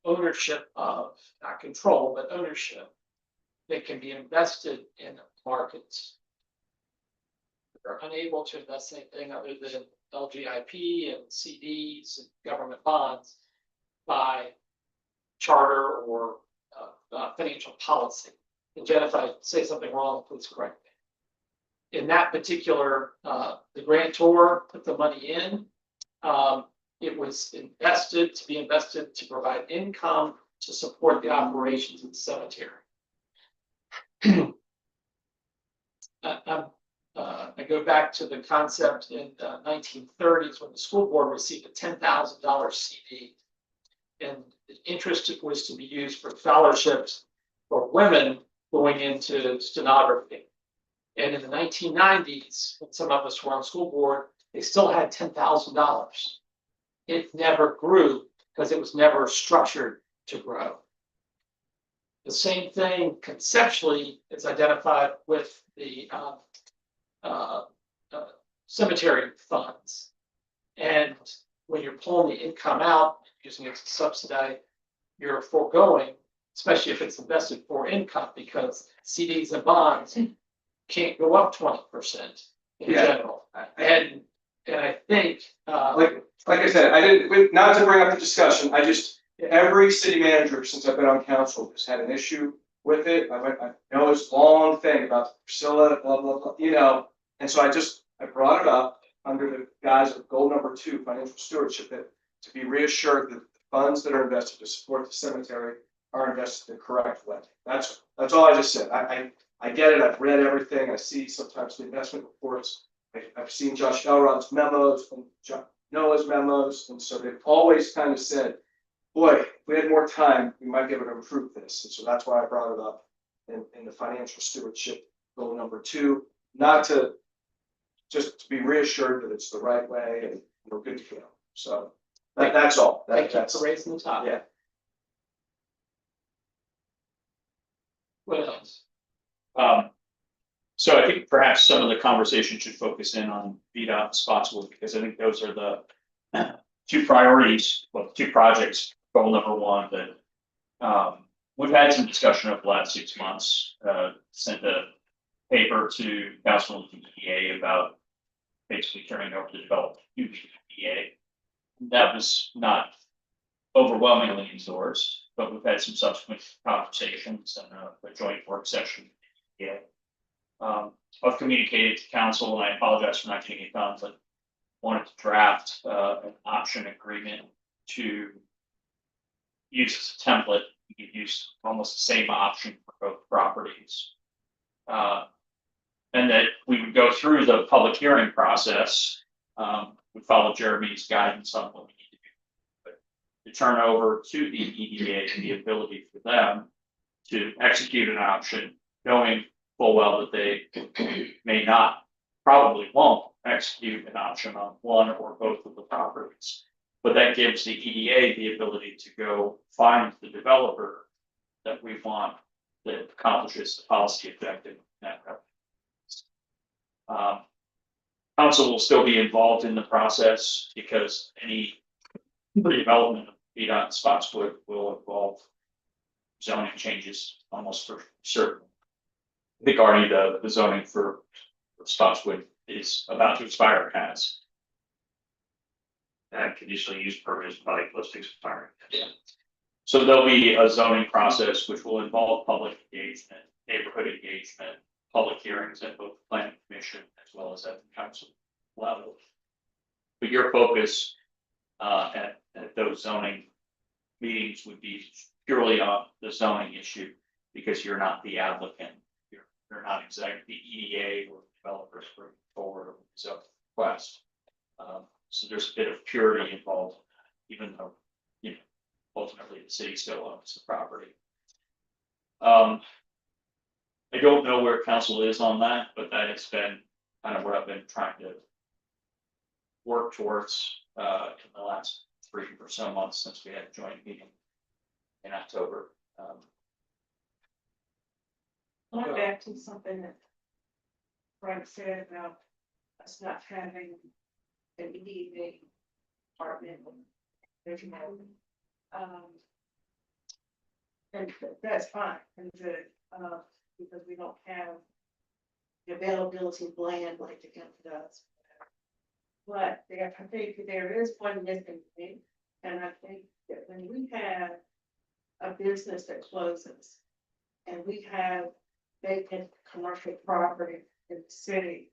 ownership of, not control, but ownership that can be invested in markets. They're unable to invest anything other than LGIP and CDs and government bonds by charter or financial policy. And Jen, if I say something wrong, please correct me. In that particular, the grantor put the money in. It was invested to provide income to support the operations of the cemetery. I go back to the concept in the 1930s when the school board received a $10,000 CD. And the interest was to be used for scholarships for women going into stenography. And in the 1990s, when some of us were on school board, they still had $10,000. It never grew because it was never structured to grow. The same thing conceptually is identified with the cemetery funds. And when you're pulling the income out, using it to subsidize, you're foregoing, especially if it's invested for income, because CDs and bonds can't go up 20% in general. And I think like I said, I didn't, not to bring up the discussion, every city manager since I've been on council has had an issue with it. I know this long thing about Priscilla, blah, blah, blah, and so I brought it up under the guise of goal number 2, financial stewardship, that to be reassured that the funds that are invested to support the cemetery are invested the correct way. That's all I just said. I get it. I've read everything. I see sometimes the investment reports. I've seen Josh Elrod's memos and Noah's memos, and so they've always kind of said, boy, if we had more time, we might be able to improve this. And so that's why I brought it up in the financial stewardship goal number 2, not to just to be reassured that it's the right way and we're good to go. So that's all. thank you That's for raising the topic. yeah. What else? So I think perhaps some of the conversation should focus in on VDOT and Spotswood, because I think those are the two priorities, well, 2 projects, goal number 1, that we've had some discussion over the last 6 months. Sent a paper to council and EPA about basically turning over the development to EPA. That was not overwhelmingly endorsed, but we've had some subsequent conversations and a joint work session with EPA. I've communicated to council, and I apologize for not getting it done, but wanted to draft an option agreement to use as a template. You could use almost the same option for both properties. And that we would go through the public hearing process. We follow Jeremy's guidance on what we need to do. But to turn over to the EDA the ability for them to execute an option, knowing full well that they may not, probably won't execute an option on one or both of the properties. But that gives the EDA the ability to go find the developer that we want that accomplishes the policy objective. Council will still be involved in the process, because any redevelopment of VDOT Spotswood will involve zoning changes almost for certain. I think already the zoning for Spotswood is about to expire, it has. That conditional use permit is probably close to expiring. Yeah. So there'll be a zoning process which will involve public engagement, neighborhood engagement, public hearings at both the planning commission as well as at the council level. But your focus at those zoning meetings would be purely on the zoning issue because you're not the applicant. You're not exactly the EDA or developers bring forward a zoning request. So there's a bit of purity involved, even though, you know, ultimately the city still owns the property. I don't know where council is on that, but that has been kind of what I've been trying to work towards in the last 3 or so months since we had a joint meeting in October. Going back to something that Frank said about us not having an EDA department. There's no, and that's fine and good, because we don't have the availability of land like the county does. But there, I think there is one missing thing, and I think that when we have a business that closes and we have vacant commercial property in the city,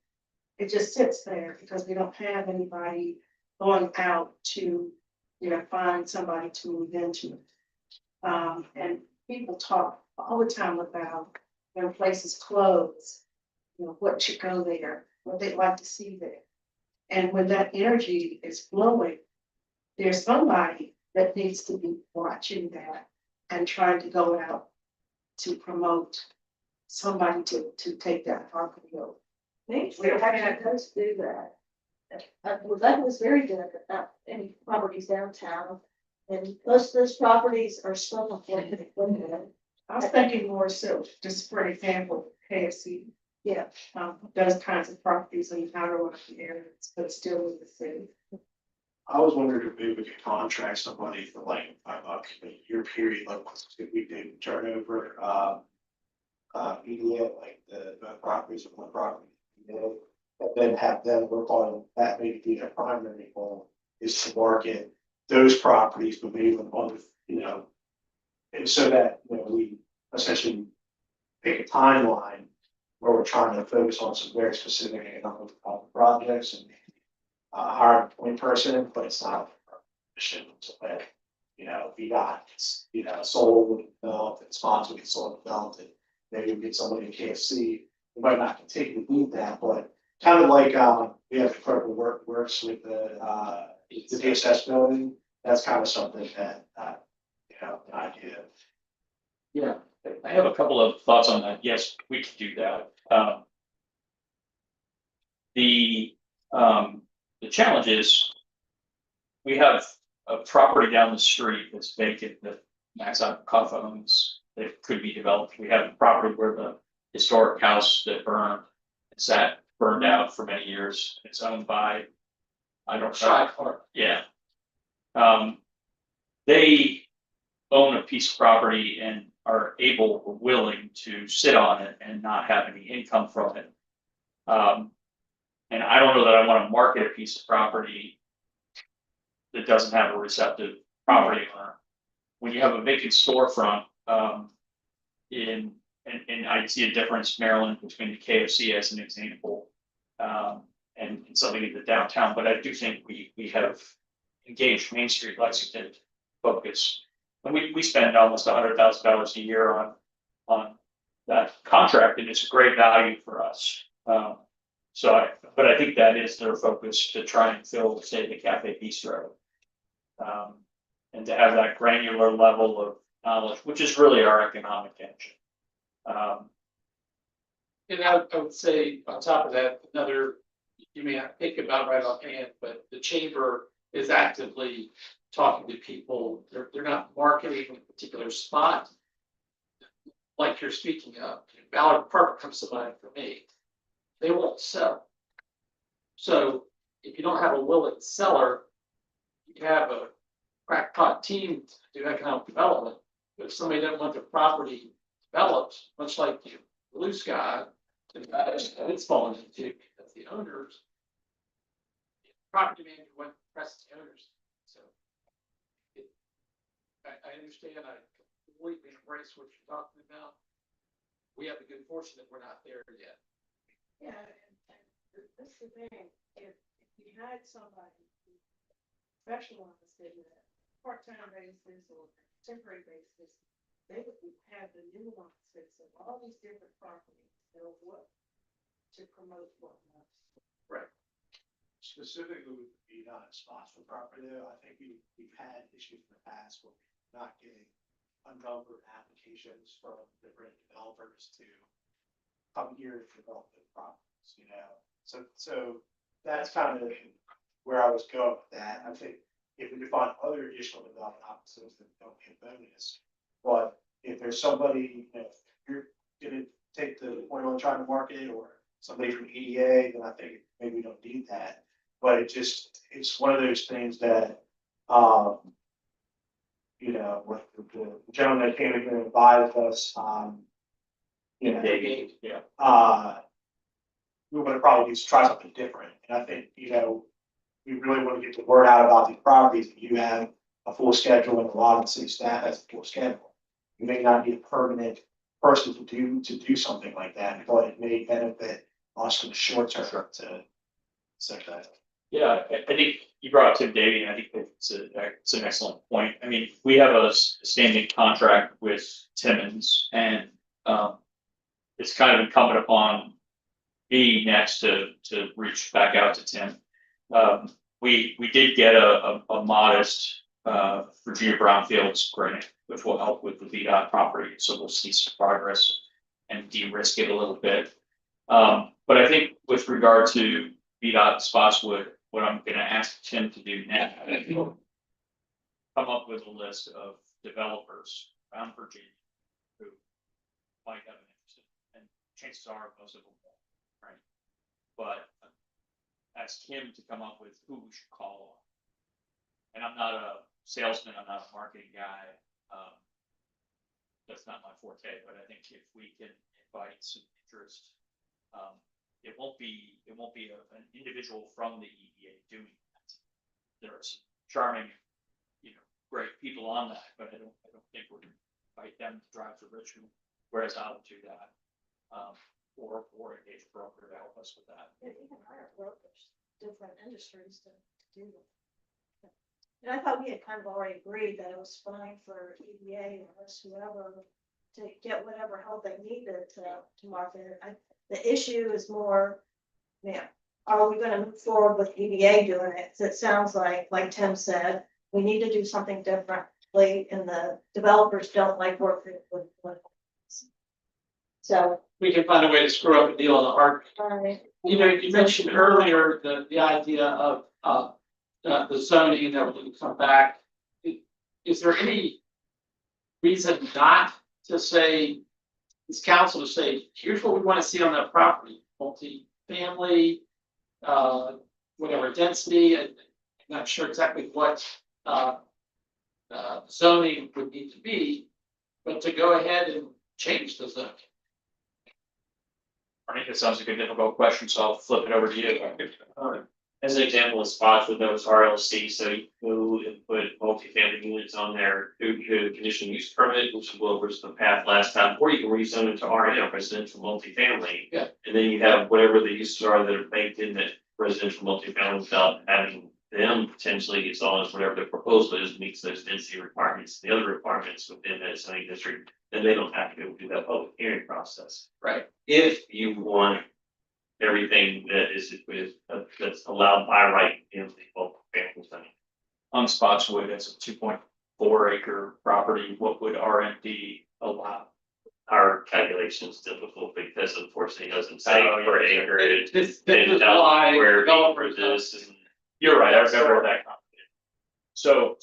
it just sits there because we don't have anybody going out to, you know, find somebody to move into it. And people talk all the time about when places close, you know, what should go there, what they'd like to see there. And when that energy is flowing, there's somebody that needs to be watching that and trying to go out to promote somebody to take that property over. Thanks, we're having us do that. That was very good, about any properties downtown, and most of those properties are still. I was thinking more so, just for example, KFC. Yeah. Those kinds of properties in the outer Washington areas, but still in the city. I was wondering if maybe we could contract somebody for like a year period, like if we did turnover, EDA, like the properties of one property. You know, and then have them work on that, maybe be their primary goal is to market those properties, but maybe on, you know. And so that, you know, we essentially pick a timeline where we're trying to focus on some very specific economic projects and hire a point person, but it's not a mission to let, you know, we got, you know, sold, developed, and sponsored, get sold, developed, and maybe we get somebody in KFC. We might not continue to do that, but kind of like, we have incredible works with the DSS building. That's kind of something that, you know, an idea. Yeah, I have a couple of thoughts on that. Yes, we could do that. The challenge is we have a property down the street that's vacant that Max Cuff owns that could be developed. We have a property where the historic house that burned, burned out for many years. It's owned by, I don't know. Shy-Clark. Yeah. They own a piece of property and are able or willing to sit on it and not have any income from it. And I don't know that I want to market a piece of property that doesn't have a receptive property owner. When you have a vacant storefront, and I see a difference, Maryland, between the KFC as an example, and something in the downtown, but I do think we have engaged Main Street Lexington focus. And we spend almost $100,000 a year on that contract, and it's a great value for us. But I think that is their focus to try and fill, say, the Cafe Bistro. And to have that granular level of knowledge, which is really our economic engine. And I would say on top of that, another, you may not think about right offhand, but the chamber is actively talking to people. They're not marketing a particular spot. Like you're speaking of, Ballard Park comes to mind for me. They won't sell. So if you don't have a willing seller, you have a crackpot team to do economic development. But if somebody doesn't want their property developed, much like the blue sky, it's falling into, because the owners, the property manager went to press the owners, so. I understand, I completely embrace what you're talking about. We have the good fortune that we're not there yet. Yeah, and this is the thing, if you had somebody who specialized in a part-time basis or temporary basis, they would have the nuances of all these different properties, know what to promote what. Specifically with the spots for property though, I think we've had issues in the past with not getting a number of applications from different developers to come here and develop their properties, you know? So that's kind of where I was going with that. I think if we could find other additional development options that don't get bonus, but if there's somebody, you know, if you're gonna take the point on trying to market or somebody from EDA, then I think maybe we don't need that. But it's one of those things that, you know, with the gentleman that came in and advised us, you know, we would probably just try something different. And I think, you know, we really want to get the word out about these properties. You have a full schedule and a lot of city staff has a full schedule. You may not need a permanent person to do something like that, but it may benefit us in the short term to set that. Yeah, I think you brought up Tim Davy, and I think it's an excellent point. I mean, we have a standing contract with Timmons, and it's kind of incumbent upon me next to reach back out to Tim. We did get a modest Virginia Brownfields grant, which will help with the VDOT property, so we'll see some progress and de-risk it a little bit. But I think with regard to VDOT Spotswood, what I'm gonna ask Tim to do now, come up with a list of developers around Virginia who might have an interest, and chances are most of them won't, right? But ask him to come up with who we should call on. And I'm not a salesman, I'm not a marketing guy. That's not my forte, but I think if we can invite some interest, it won't be an individual from the EDA doing that. There are some charming, you know, great people on that, but I don't think we're gonna invite them to drive to Richmond, whereas I would do that. Or engage a broker to help us with that. Yeah, you can hire brokers, different industries to do that. And I thought we had kind of already agreed that it was fine for EDA or us, whoever, to get whatever help they needed to market it. The issue is more, yeah, are we gonna move forward with EDA doing it? 'Cause it sounds like Tim said, we need to do something differently, and the developers don't like working with. So. We can find a way to screw up a deal on the hard. You know, you mentioned earlier the idea of the zoning that would come back. Is there any reason not to say, this council to say, here's what we want to see on that property, multi-family, whatever density, I'm not sure exactly what zoning would need to be, but to go ahead and change the zoning. I think it sounds like a difficult question, so I'll flip it over to you. As an example, of spots with those RLC, so you go and put multifamily units on there, you could conditional use permit, which will over the path last time, or you can rezone it to RM, residential multifamily. Yeah. And then you have whatever the uses are that are baked in that residential multifamily without having them potentially, as long as whatever the proposal is meets those density requirements, the other requirements within that zoning district, then they don't have to go do that public hearing process. Right. If you want everything that is that's allowed by right in the multifamily zoning. On Spotswood, it's a 2.4 acre property. What would RMD allow? Our calculation is difficult because unfortunately it doesn't say Oh, yeah, per yeah. acre. This And is why where developers this and You're right, I remember that. So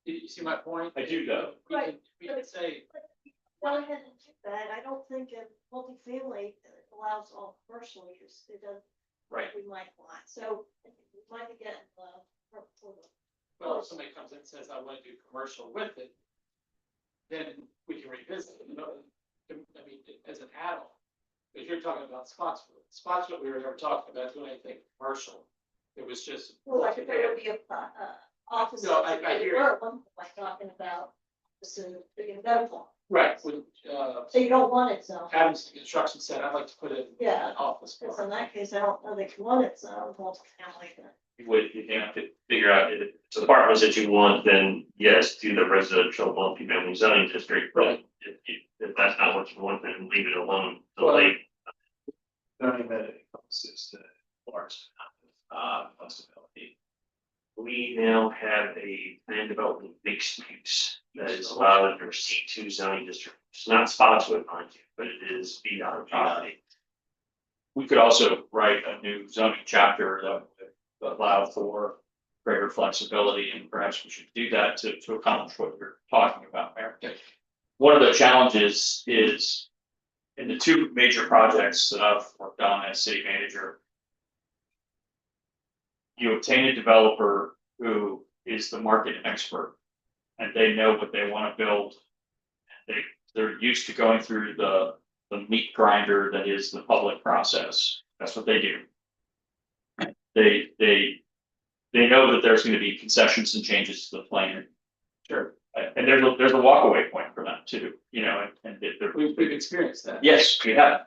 You see my point? I do though. We can say, Go ahead and do that. I don't think in multifamily allows all commercial use. It does. Right. We might want, so we might get, well, if somebody comes in and says, I want to do commercial with it, then we can revisit it, I mean, as an add-on. If you're talking about Spotswood, we were never talking about doing anything commercial. It was just. Well, like if there would be a, office. No, I hear you. Like talking about, this is the medical, Right, with, so you don't want it zoned. Adams Construction said, I'd like to put it in Yeah. an office. Because park." in that case, I don't know that you want it zoned multifamily. You would, you have to figure out if it's apartments that you want, then yes, do the residential multifamily zoning district. But if that's not what you want, then leave it alone. Well, Knowing that it encompasses the large flexibility. We now have a plan development mixed use that is allowed under C2 zoning district. It's not Spotswood, mind you, but it is VDOT property. We could also write a new zoning chapter that would allow for greater flexibility, and perhaps we should do that to accomplish what you're talking about, Mayor. One of the challenges is in the two major projects that I've worked on as city manager, you obtain a developer who is the market expert and they know what they want to build. They're used to going through the meat grinder that is the public process. That's what they do. They know that there's going to be concessions and changes to the plan. Sure. And there's a walkaway point for them too, and We've experienced that. yes, we have.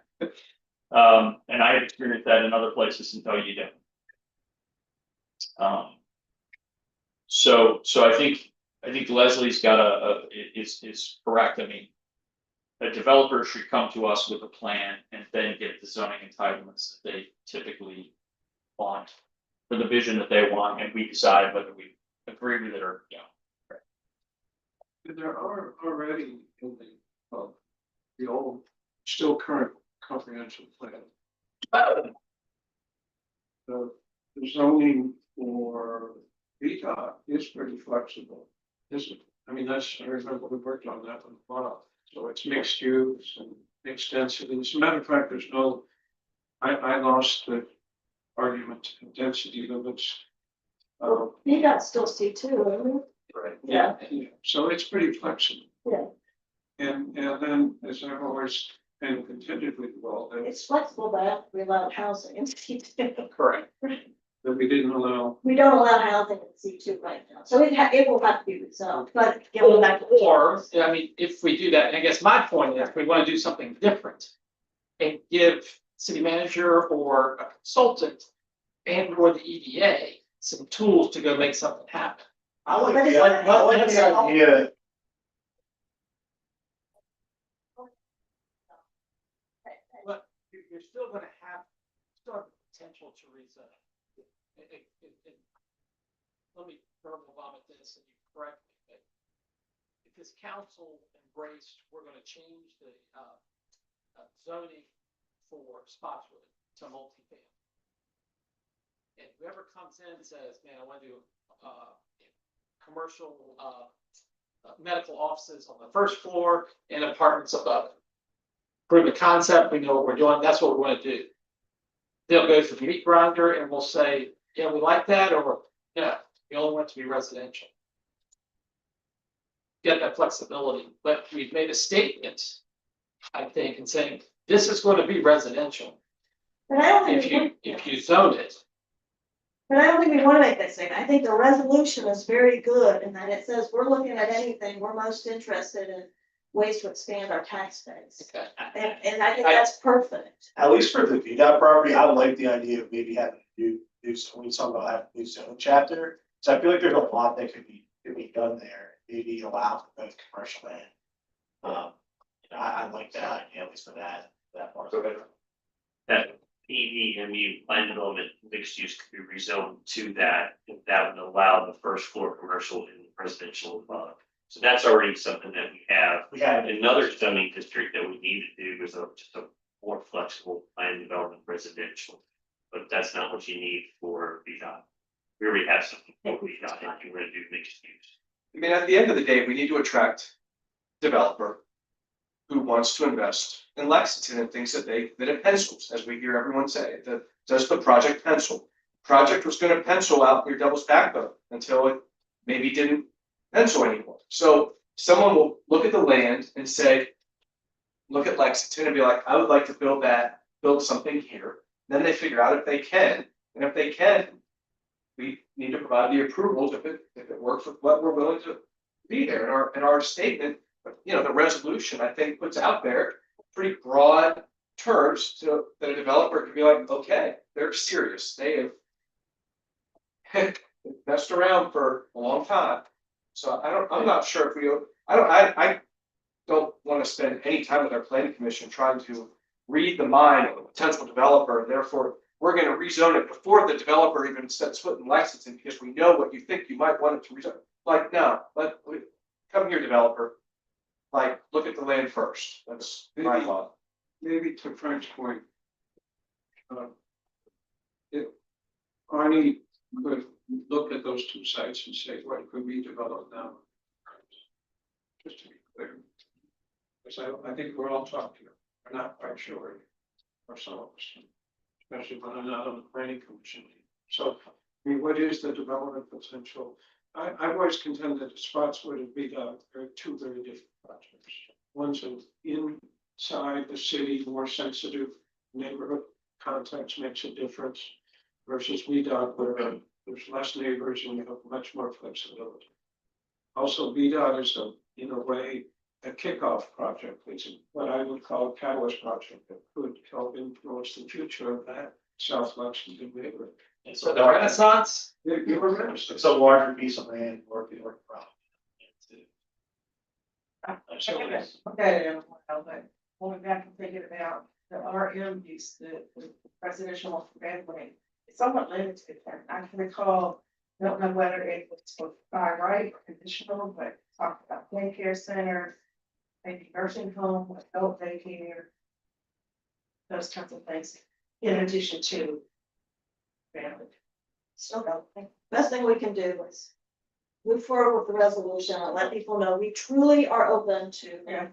And I have experienced that in other places until you don't. So I think Leslie's got is correct. I mean, a developer should come to us with a plan and then get the zoning entitlements that they typically want for the vision that they want, and we decide whether we agree with it or. There are already in the old, still current comprehensive plan. The zoning for VDOT is pretty flexible, isn't it? I mean, I remember we worked on that one a lot. So it's mixed use and mixed density. As a matter of fact, there's no, I lost the argument of density limits. You got still C2, isn't it? Right. Yeah. So it's pretty flexible. Yeah. And then, as I've always been contended with, well, It's flexible, but we allow housing in C2. Correct. that we didn't allow. We don't allow housing in C2 right now, so it will have to be rezoned, but going back to. Or, I mean, if we do that, and I guess my point is, we want to do something different. And give city manager or a consultant and or the EDA some tools to go make something happen. I like But the, it's like- I like the idea. But you're still gonna have, still have the potential to rezone. Let me verbal vomit this and you correct me, but if this council embraced, we're gonna change the zoning for Spotswood to multifamily. And whoever comes in and says, man, I wanna do commercial medical offices on the first floor and apartments above it. Prove the concept, we know what we're doing, that's what we're gonna do. They'll go through the meat grinder and we'll say, yeah, we like that, or, yeah, we only want it to be residential. Get that flexibility, but we've made a statement, I think, in saying, this is going to be residential. But I don't think. If you zone it, But I don't think we want to make that statement. I think the resolution is very good in that it says we're looking at anything, we're most interested in ways to expand our tax base. okay, And I think that's perfect. At least for the VDOT property, I like the idea of maybe having to do some, when you talk about having a new zoning chapter. So I feel like there's a lot that could be done there, maybe allow for both commercial and. I like that, at least for that part. That PEMU plan development mixed use could be rezoned to that, if that would allow the first floor commercial and residential above. So that's already something that we have. We have Another zoning district that we need to do is just a more flexible plan development residential. But that's not what you need for VDOT. We already have something for VDOT if you want to do mixed use. I mean, at the end of the day, we need to attract developer who wants to invest in Lexington and thinks that it pencils, as we hear everyone say, does the project pencil? Project was gonna pencil out your Devil's Backbone until it maybe didn't pencil anymore. So someone will look at the land and say, look at Lexington and be like, I would like to build something here. Then they figure out if they can, and if they can, we need to provide the approvals if it works with what we're willing to be there. And our statement, you know, the resolution, I think, puts out there pretty broad terms so that a developer can be like, okay, they're serious. They have messed around for a long time. So I'm not sure if I don't want to spend any time with our planning commission trying to read the mind of a potential developer, and therefore we're going to rezone it before the developer even sets foot in Lexington because we know what you think you might want it to rezone. Like, no, come here, developer. Like, look at the land first. That's my Maybe- thought. Maybe to Frank's point. If Arnie could look at those two sites and say, what could we develop now? Just to be clear. Because I think we're all talking, we're not quite sure ourselves, especially when I'm not on the planning commission. So, I mean, what is the development potential? I've always contended that the spots where it be done are two very different projects. One's inside the city, more sensitive neighborhood context makes a difference versus VDOT where there's less neighbors and you have much more flexibility. Also, VDOT is in a way, a kickoff project. It's what I would call a catalyst project that could help influence the future of that South Lexington neighborhood. It's So the Renaissance, You were right. It's a larger piece of land, working problem. Okay, but going back and thinking about the RM use, the residential family, it's somewhat limited. And I can recall, don't know whether it was by right or conditional, but talked about daycare center, maybe nursing home, adult daycare, those kinds of things, in addition to family. Still don't think, best thing we can do is move forward with the resolution and let people know we truly are open to Yeah.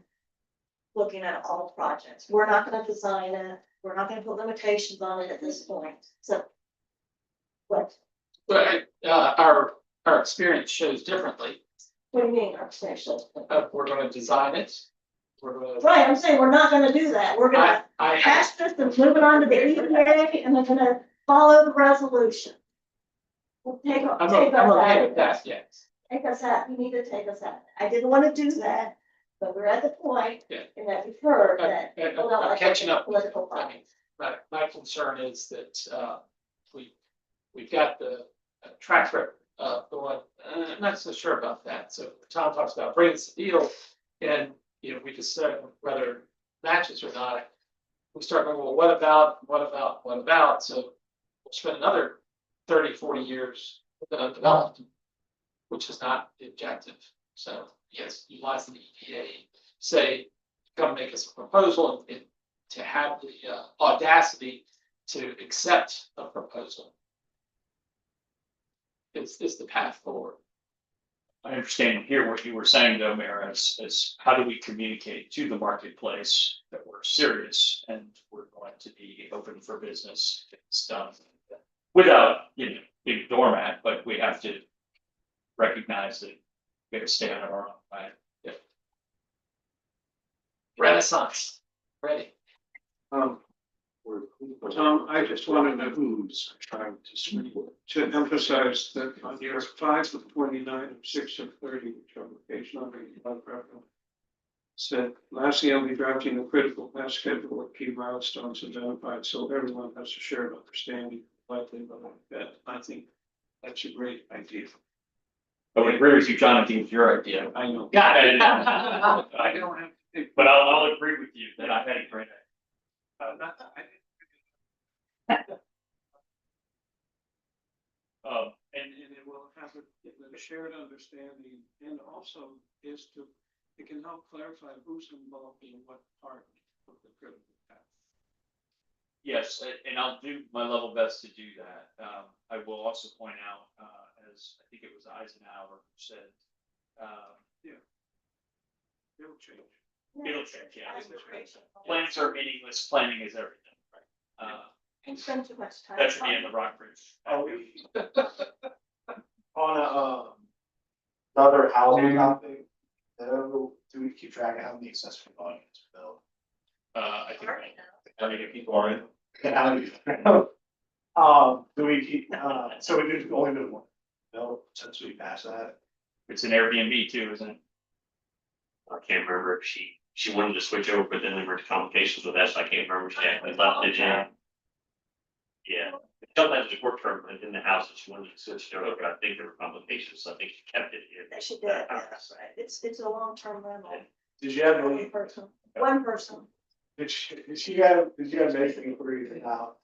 looking at all projects. We're not gonna design it, we're not gonna put limitations on it at this point, so. What our experience shows differently. do you mean, our station? We're gonna design it. We're gonna. Right, I'm saying we're not gonna do that, we're gonna I, pass this and move it on to the EPA and they're gonna follow the resolution. We'll take I'm us okay out with of that, this. yes. Take us out, you need to take us out. I didn't wanna do that, but we're at the point Yeah. in that we've heard that. I'm people don't like catching up. Political I mean, parties. my concern is that, we've got the track record going, I'm not so sure about that. So Tom talks about bringing the deal and, you know, we just said whether it matches or not. We start going, well, what about? So we'll spend another 30, 40 years developed, which is not the objective. So yes, utilize the EPA, say, come make us a proposal and to have the audacity to accept a proposal. Is the path forward. I understand and hear what you were saying though, Mayor, as how do we communicate to the marketplace that we're serious and we're going to be open for business, get this done. Without, you know, being doormat, but we have to recognize that we have to stay on our own, right? Yeah. Renaissance, ready. Tom, I just wanted to emphasize that on your 5 of 29 and 6 of 30, which are page number 5, said, lastly, I'll be drafting a critical path schedule with key milestones identified, so everyone has a shared understanding, likely of that. I think that's a great idea. I would agree with you, Jonathan, it's your idea. I know. Got it. I don't have. But I'll agree with you that I've had a great idea. And it will have a shared understanding and also it can help clarify who's involved in what part of the critical path. Yes, and I'll do my level best to do that. I will also point out, as I think it was Eisenhower who said, It'll change. it'll change, yeah. Plans are meaningless, planning is everything. And spend too much time. That should be in the Rockbridge. On another housing topic. So, do we keep track of how many accessory dwellings are built? I think, how many people are in? And how many? Do we keep, so we just only do one, no, since we passed that. It's an Airbnb too, isn't it? I can't remember if she wanted to switch over, but then there were complications with that, so I can't remember if she actually left it in. Yeah, sometimes it worked for her in the house, and she wanted to switch it over, but I think there were complications, so I think she kept it here. They should do it, yeah, that's right. It's a long-term rental. Did you have One any, person, one person. did you have anything inquiries about,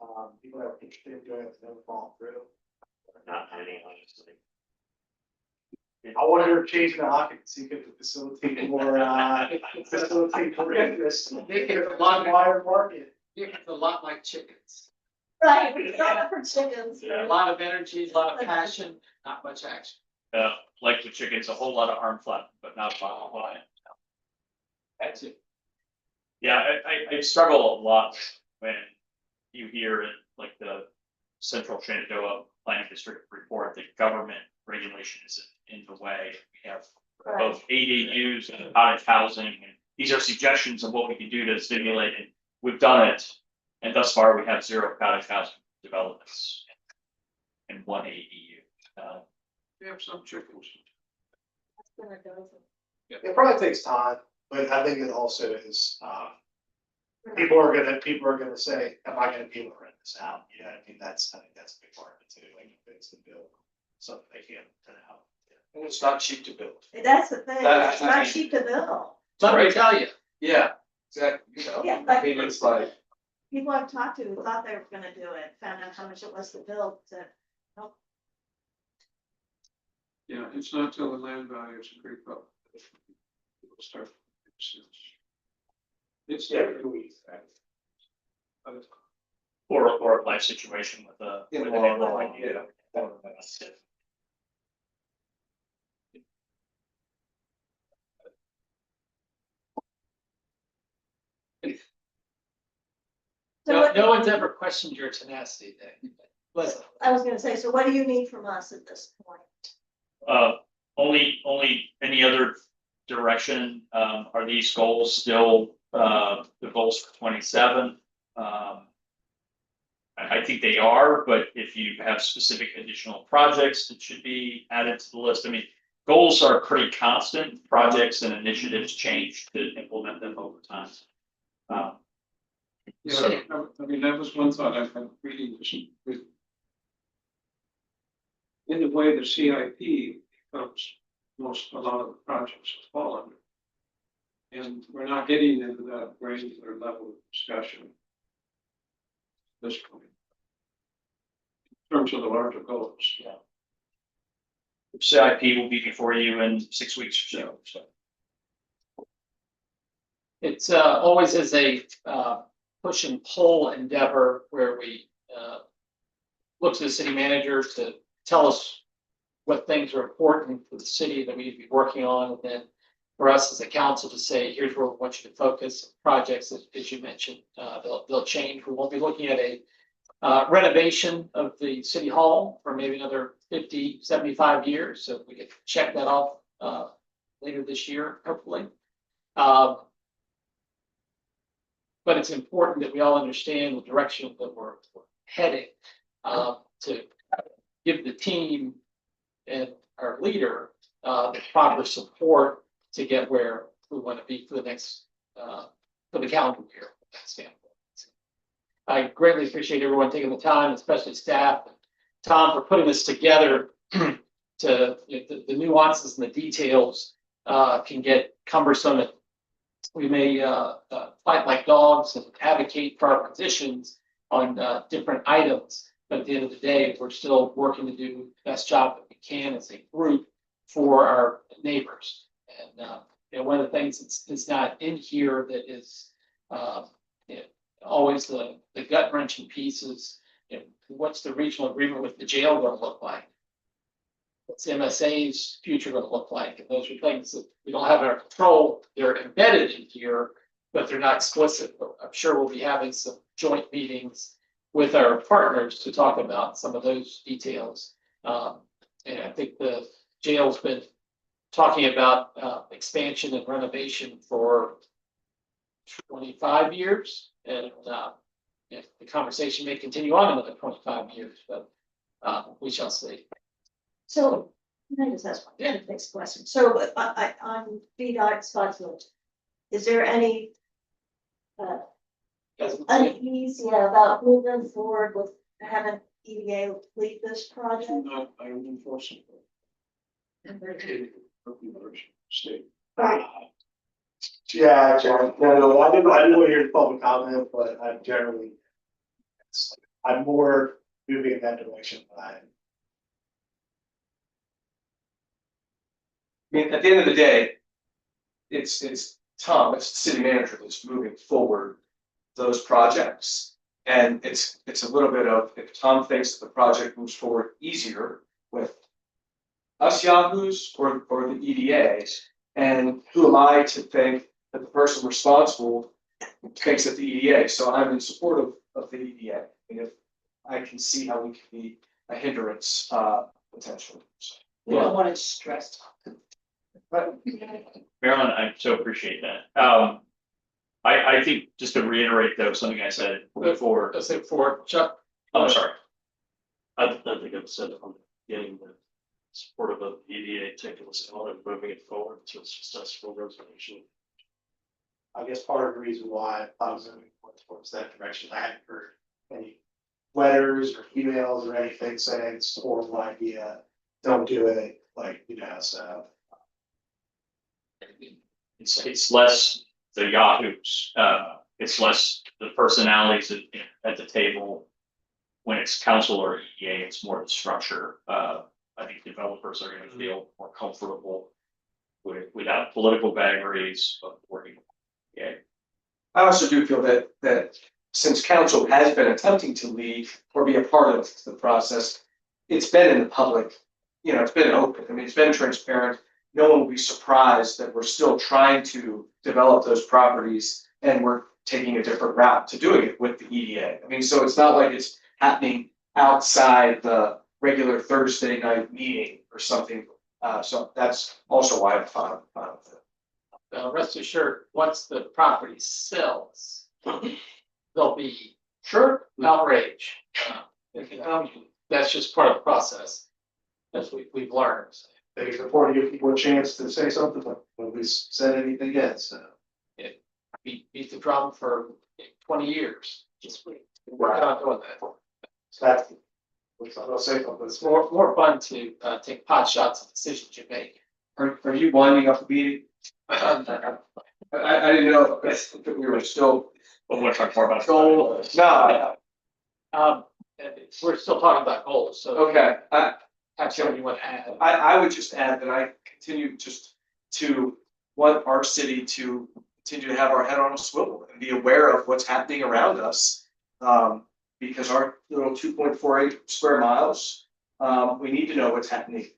people that were interested in doing it, that never fallen through? Not many, honestly. I wonder if changing the occupancy could facilitate more interest. Make it a lot wider market. It's a lot like chickens. Right, we got it for chickens. A lot of energy, a lot of passion, not much action. Like the chickens, a whole lot of arm flap, but not a lot of volume. That's it. Yeah, I struggle a lot when you hear it, like the Central Shenandoah Planning District report, that government regulation is in the way. We have both ADUs and cottage housing, and these are suggestions of what we can do to stimulate it. We've done it, and thus far we have 0 cottage housing developments and 1 ADU. We have some chickens. That's been a dozen. It probably takes time, but I think it also is, people are gonna say, am I gonna be able to rent this out? You know, I think that's a big part of it too, like if it's to build something they can't rent out. And it's not cheap to build. That's the thing, That's- it's not cheap to build. Let me tell you, Yeah, exactly, you know, Yeah, I mean, it's like, People I've talked to who thought they were gonna do it, found out how much it was to build, said, nope. Yeah, it's not till the land values creep up. People start. It's there. Or a life situation with a. In with the an long in-law, run, yeah. So no, what- no one's ever questioned your tenacity, Nick. Listen, I was gonna say, so what do you need from us at this point? Only any other direction, are these goals still, the goals for 27? I think they are, but if you have specific additional projects that should be added to the list, I mean, goals are pretty constant, projects and initiatives change to implement them over time. Yeah, I mean, that was one thought I've been reading this with. In the way the CIP comes, a lot of the projects have fallen. And we're not getting into that granular level of discussion. At this point. In terms of the larger goals. Yeah. CIP will be before you in 6 weeks or so. it's always is a push and pull endeavor where we look to the city manager to tell us what things are important for the city that we need to be working on, and then for us as a council to say, here's where we want you to focus. Projects, as you mentioned, they'll change. We won't be looking at a renovation of the city hall for maybe another 50, 75 years, so we can check that off later this year, hopefully. But it's important that we all understand the direction that we're heading, to give the team and our leader the proper support to get where we want to be for the next, for the calendar year from that standpoint. I greatly appreciate everyone taking the time, especially staff and Tom, for putting this together. To, the nuances and the details can get cumbersome. And we may fight like dogs and advocate for our positions on different items, but at the end of the day, we're still working to do the best job that we can as a group for our neighbors. And one of the things that's not in here that is always the gut wrenching piece is, what's the regional agreement with the jail going to look like? What's MSA's future going to look like? And those are things that we don't have in our control. They're embedded in here, but they're not explicit. But I'm sure we'll be having some joint meetings with our partners to talk about some of those details. And I think the jail's been talking about expansion and renovation for 25 years. And if the conversation may continue on another 25 years, but we shall see. So, can I just ask one next question? So, on VDOT Scottsville, is there any unease, about moving forward with having EDA lead this project? No, I am enforcing. State. Yeah, Jerry, no, I didn't want to hear the public comment, but I'm generally. I'm more moving in that direction than I am. I mean, at the end of the day, it's Tom, it's the city manager that's moving forward those projects. And it's a little bit of, if Tom thinks that the project moves forward easier with us yahoos or the EDAs, and who am I to think that the person responsible thinks that the EDA, so I'm in support of the EDA. And if I can see how we can be a hindrance, potentially. We don't want it stressed. But Marilyn, I so appreciate that. I think just to reiterate though, something I said before, Let's say for Chuck. oh, I'm sorry. I think I've said on getting the support of the EDA taking this on and moving it forward to a successful resolution. I guess part of the reason why I was moving towards that direction, I hadn't heard any letters or emails or anything saying it's a horrible idea, don't do it, so. It's less the yahoos, it's less the personalities at the table. When it's council or EDA, it's more the structure. I think developers are gonna feel more comfortable without political vagaries of working. Yeah, I also do feel that since council has been attempting to lead or be a part of the process, it's been in the public, it's been open. I mean, it's been transparent. No one will be surprised that we're still trying to develop those properties and we're taking a different route to doing it with the EDA. I mean, so it's not like it's happening outside the regular Thursday night meeting or something. So that's also why I'm fine with it. Rest assured, once the property sells, there'll be outrage. That's just part of the process, as we've learned. I think it's important to give people a chance to say something, but nobody's said anything yet, so. Beat the drum for 20 years. Just wait. We're Right. not doing that. So that's, I'll say something. It's more fun to take pot shots at decisions you make. Are you winding up the meeting? I didn't know if we were still. but we'll talk more about. No, We're still talking about goals, so. okay, That's what you want to add. I would just add that I continue just to want our city to continue to have our head on a swivel and be aware of what's happening around us. Because our little 2.48 square miles, we need to know what's happening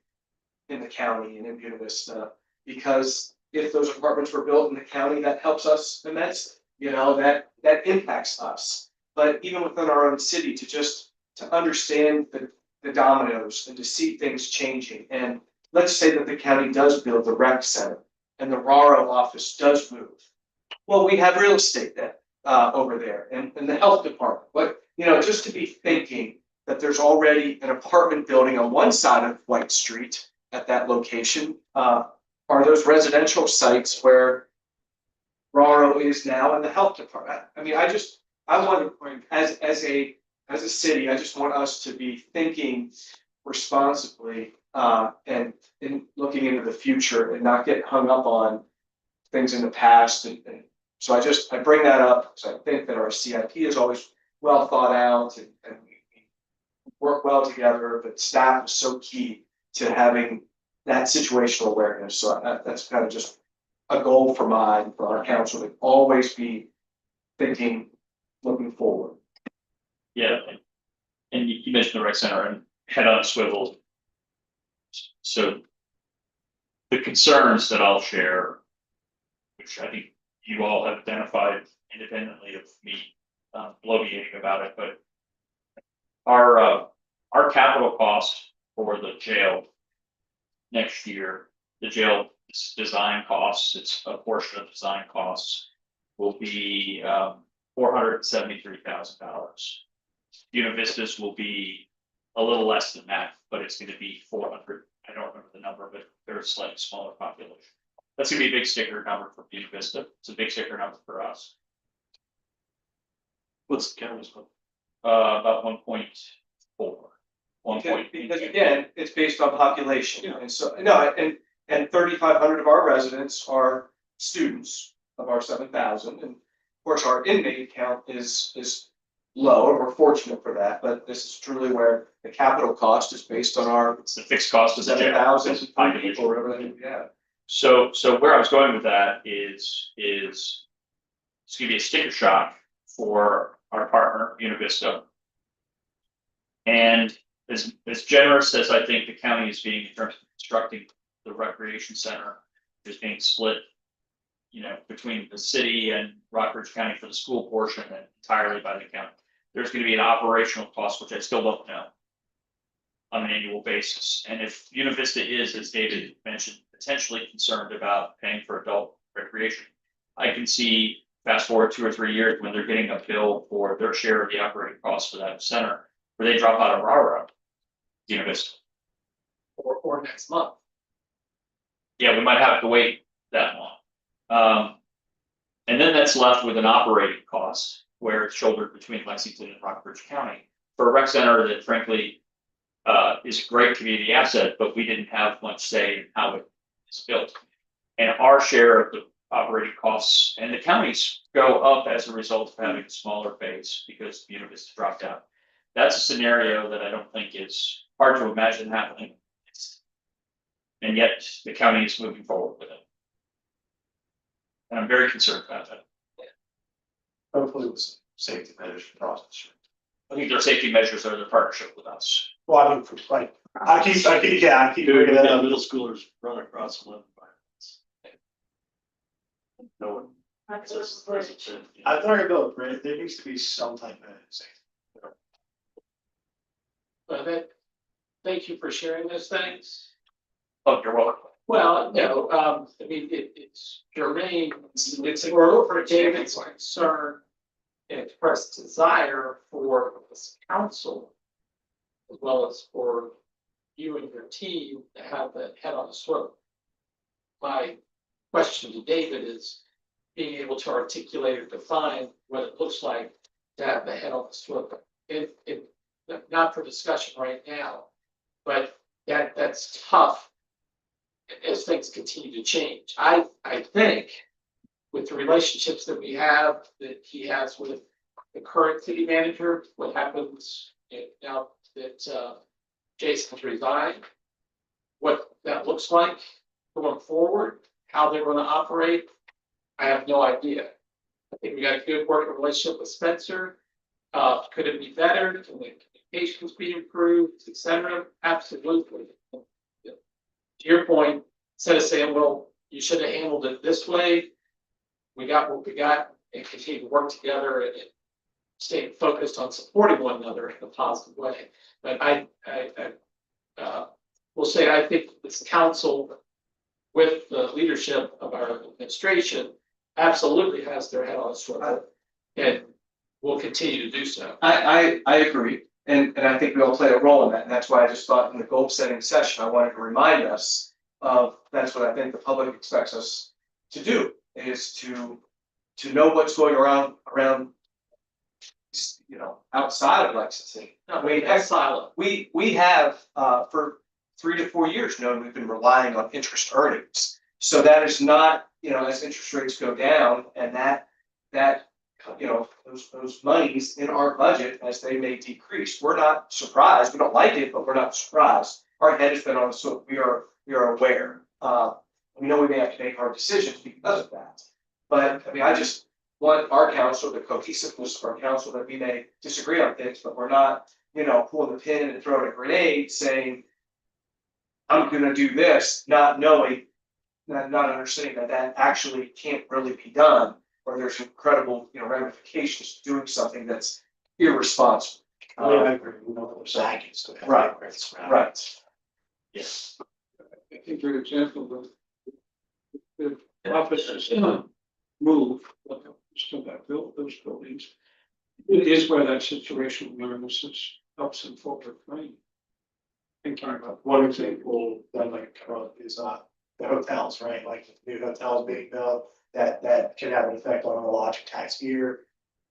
in the county and in Buena Vista. Because if those apartments were built in the county, that helps us immensely, that impacts us. But even within our own city, to understand the dominoes and to see things changing. And let's say that the county does build the rec center and the RARO office does move. Well, we have real estate then over there and the health department. But, just to be thinking that there's already an apartment building on one side of White Street at that location. Are those residential sites where RARO is now in the health department? I mean, I want, as a city, I just want us to be thinking responsibly and looking into the future and not get hung up on things in the past. And so I bring that up because I think that our CIP is always well thought out and we work well together, but staff is so key to having that situational awareness. So that's kind of just a goal for our council to always be thinking, looking forward. Yeah, and you mentioned the rec center and head on swivel. So the concerns that I'll share, which I think you all have identified independently of me bloviating about it, but our capital cost for the jail next year the jail design costs, it's a portion of design costs, will be $473,000. Univistas will be a little less than that, but it's gonna be 400. I don't remember the number, but they're a slightly smaller population. That's gonna be a big sticker number for Univista. It's a big sticker number for us. What's the county's one? About 1.4. Because again, it's based on population, and so, no, and 3,500 of our residents are students of our 7,000, and of course, our inmate count is low, and we're fortunate for that, but this is truly where the capital cost is based on our It's the fixed cost of the jail. 7,000 people, or whatever we have. So where I was going with that is it's gonna be a sticker shock for our partner, Univista. And as generous as I think the county is being in terms of constructing the recreation center, is being split, between the city and Rockbridge County for the school portion and entirely by the county. There's gonna be an operational cost, which I still don't know, on an annual basis. And if Univista is, as David mentioned, potentially concerned about paying for adult recreation, I can see fast forward 2 or 3 years when they're getting a bill for their share of the operating costs for that center, where they drop out of our Univista. or next month. Yeah, we might have to wait that long. And then that's left with an operating cost where it's shouldered between Lexington and Rockbridge County for a rec center that frankly is a great community asset, but we didn't have much say in how it is built. And our share of the operating costs and the counties go up as a result of having a smaller base because the Univista dropped out. That's a scenario that I don't think is hard to imagine happening. And yet the county is moving forward with it. And I'm very concerned about that. Hopefully with some safety measures for process. I think their safety measures are the partnership with us. Well, I mean, I keep Dude, bringing we it got up. middle schoolers run across 11 violence. No one. That's That's what- it. I thought I built, right, there needs to be some type of safety. But thank you for sharing those things. Oh, you're welcome. Well, no, I mean, it's germane, it's for David's concern. And expressed desire for this council. As well as for you and your team to have that head on the swivel. My question to David is being able to articulate or define what it looks like to have the head on the swivel. If not for discussion right now, but that's tough. As things continue to change, I think with the relationships that we have, that he has with the current city manager, what happens now that Jason's resigned, what that looks like going forward, how they're gonna operate, I have no idea. I think we got a good working relationship with Spencer. Could it be better? Can the communications be improved, et cetera? Absolutely. To your point, instead of saying, well, you should have handled it this way, we got what we got and continue to work together and stay focused on supporting one another in a positive way. But I will say, I think this council, with the leadership of our administration, absolutely has their head on a swivel and will continue to do so. I agree, and I think we all play a role in that, and that's why I just thought in the goal setting session, I wanted to remind us of, that's what I think the public expects us to do, is to know what's going around, outside of Lexington. No, that's silent. We have, for 3 to 4 years known, we've been relying on interest earnings. So that is not, as interest rates go down and that, those monies in our budget as they may decrease, we're not surprised. We don't like it, but we're not surprised. Our head has been on, so we are aware. We know we may have to make hard decisions because of that. But I mean, I just want our council, the cohesiveness of our council, that we may disagree on things, but we're not, pulling the pin and throwing a grenade saying, I'm gonna do this, not knowing, not understanding that actually can't really be done, or there's incredible, ramifications to doing something that's irresponsible. I agree, we know what we're saying. Right. Right. Yes. I think for example, the offices move, but still got built those buildings. It is where that situational awareness helps them forward, right? Thinking about One example that I might come up is the hotels, right? Like new hotels being built, that can have an effect on the lodging tax here.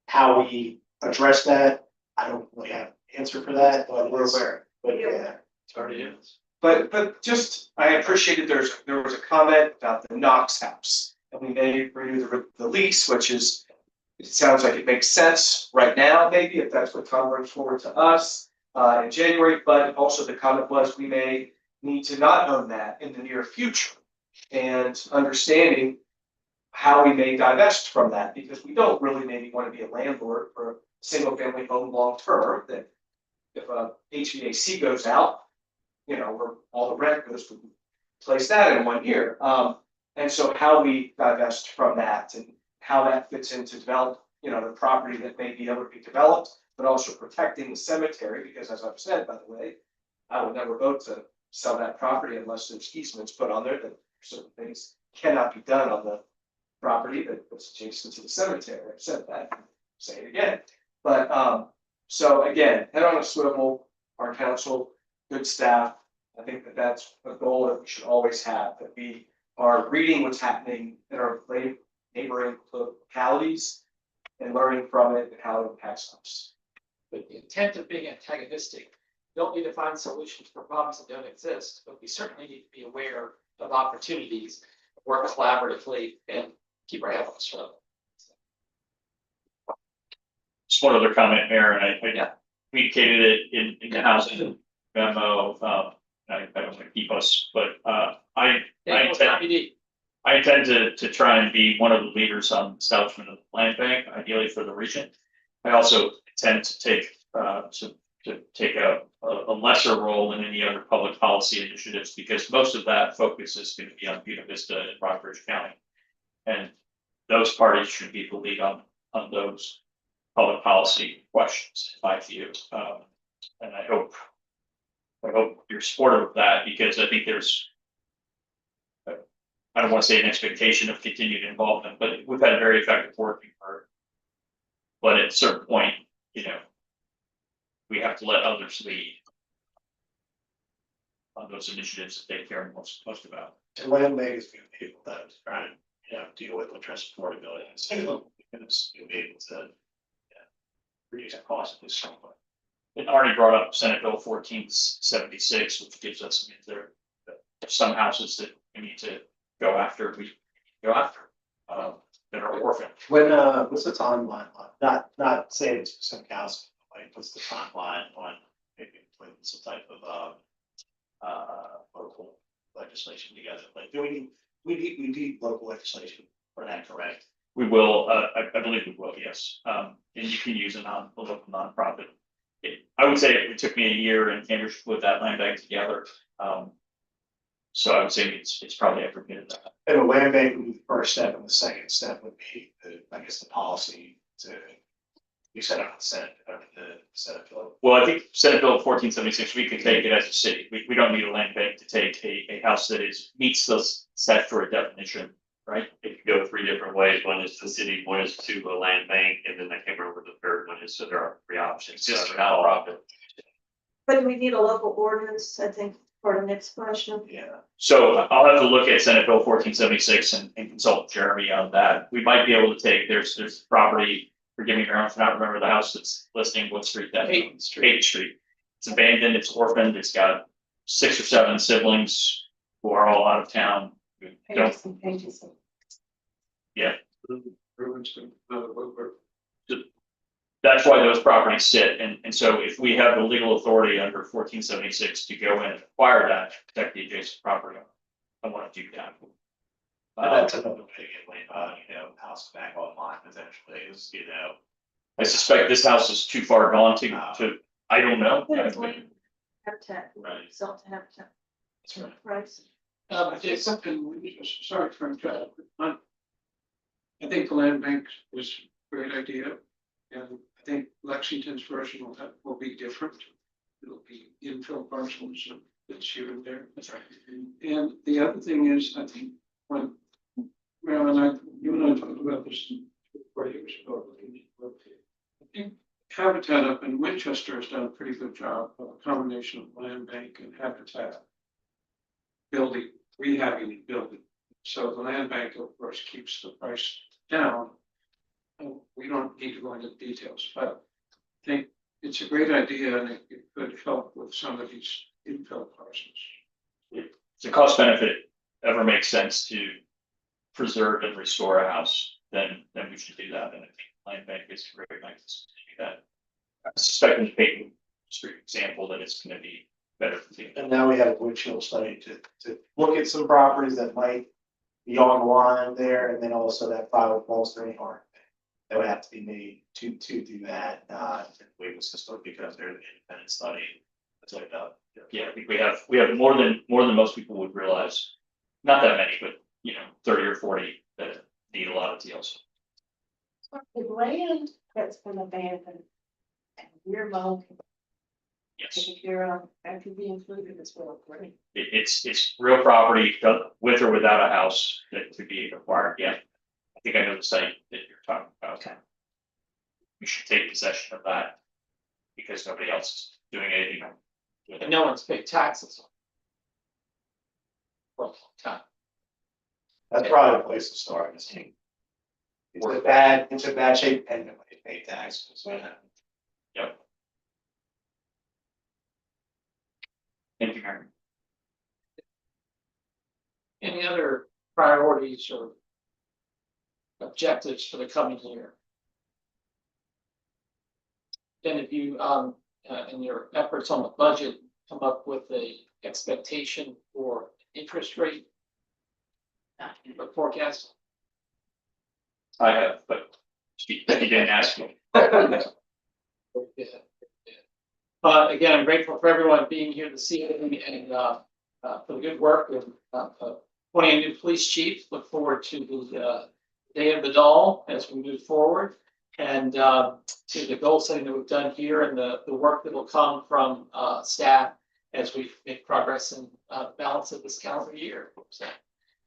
How we address that, I don't really have an answer for that, but we're aware, but yeah. It's already in. But just, I appreciated there was a comment about the Knox house. And we may renew the lease, which is, it sounds like it makes sense right now, maybe, if that's what Tom brings forward to us in January, but also the comment was we may need to not own that in the near future. And understanding how we may divest from that, because we don't really maybe want to be a landlord for a single family home long term, that if a HVAC goes out, where all the rent goes to replace that in 1 year. And so how we divest from that and how that fits into develop, the property that may be able to be developed, but also protecting the cemetery, because as I've said, by the way, I would never vote to sell that property unless there's easements put on there that certain things cannot be done on the property that's adjacent to the cemetery. I've said that, say it again. But so again, head on a swivel, our council, good staff. I think that's a goal that we should always have, that we are reading what's happening in our neighboring localities and learning from it and how it impacts us. With the intent of being antagonistic, we don't need to find solutions for problems that don't exist, but we certainly need to be aware of opportunities, work collaboratively, and keep our head on straight. Just one other comment, Mayor, and I communicated it in the housing memo. I don't want to keep us, but I intend to try and be one of the leaders on the establishment of the land bank, ideally for the region. I also intend to take a lesser role in any other public policy initiatives, because most of that focus is going to be on Buena Vista and Rockbridge County. And those parties should be the lead on those public policy questions, in my view. And I hope you're supportive of that, because I think there's, I don't want to say an expectation of continued involvement, but we've had a very effective working group. But at a certain point, we have to let others lead on those initiatives that they care most about. And land bank is going to be able to try and, deal with the transportability and so because you'll be able to reduce the cost of this somewhat. It already brought up Senate Bill 1476, which gives us some houses that we need to go after. That are orphaned. When, what's the timeline on, not saying it's specific house, like, what's the timeline on maybe putting some type of, local legislation together? Like, we need local legislation for that, correct? We will, I believe we will, yes. And you can use a local nonprofit. I would say it took me a year in Cambridge to put that land bank together. So I would say it's probably every bit of that. And a land bank would be the first step, and the second step would be the policy to be set up in the Senate, the Senate bill. Well, I think Senate Bill 1476, we could take it as a city. We don't need a land bank to take a house that meets those statutory definition, right? It could go 3 different ways. One is to city, one is to a land bank, and then I can't remember what the third one is. So there are 3 options. Just a nonprofit. But we need a local ordinance, I think, for the next question. Yeah. So I'll have to look at Senate Bill 1476 and consult Jeremy on that. We might be able to take, there's property, forgive me, Marilyn, if I not remember the house that's listing what street that is. Hayden Street. Hayden Street. It's abandoned, it's orphaned, it's got 6 or 7 siblings who are all out of town. who Don't, yeah, everyone's been, that's why those properties sit. And so if we have the legal authority under 1476 to go in and acquire that, to protect the adjacent property, I want to do that. That's another way to get, house back online potentially is, I suspect this house is too far gone to, I don't know. Habitat, right. sell to habitat. That's right. Price. I think something, sorry for interrupting. I think the land bank was a great idea. And I think Lexington's version will be different. It'll be infill parcels and that's here and there. That's right. And the other thing is, I think, when Marilyn, you and I talked about this 4 years ago. I think Habitat up in Winchester has done a pretty good job of a combination of land bank and habitat. Building, rehabbing and building. So the land bank, of course, keeps the price down. And we don't need to go into the details, but I think it's a great idea and it could help with some of these infill parcels. If the cost benefit ever makes sense to preserve and restore a house, then we should do that. And I think land bank is very nice to do that. I suspect in the Peyton Street example that it's gonna be better for the. And now we have a windshield study to look at some properties that might be on the line there, and then also that file bolstering or that would have to be made to do that, waiver system because they're an independent study. It's like that. Yeah, I think we have more than most people would realize. Not that many, but 30 or 40 that need a lot of deals. The land that's been abandoned and we're mowing, Yes, taken care of, that could be included as well, right? it's real property with or without a house that could be acquired. Yeah, I think I know the site that you're talking about. Okay. We should take possession of that because nobody else is doing anything with And it. no one's paid taxes. For a long time. That's probably the place to start, I think. It's a bad shape and nobody paid taxes, so. Yep. Thank you, Aaron. Any other priorities or objectives for the coming year? Then if you, in your efforts on the budget, come up with a expectation for interest rate forecast? I have, but you didn't ask me. Again, I'm grateful for everyone being here this evening and for the good work of appointing a new police chief. Look forward to the day of the doll as we move forward. And to the goal setting that we've done here and the work that will come from staff as we make progress in balance of this calendar year. So,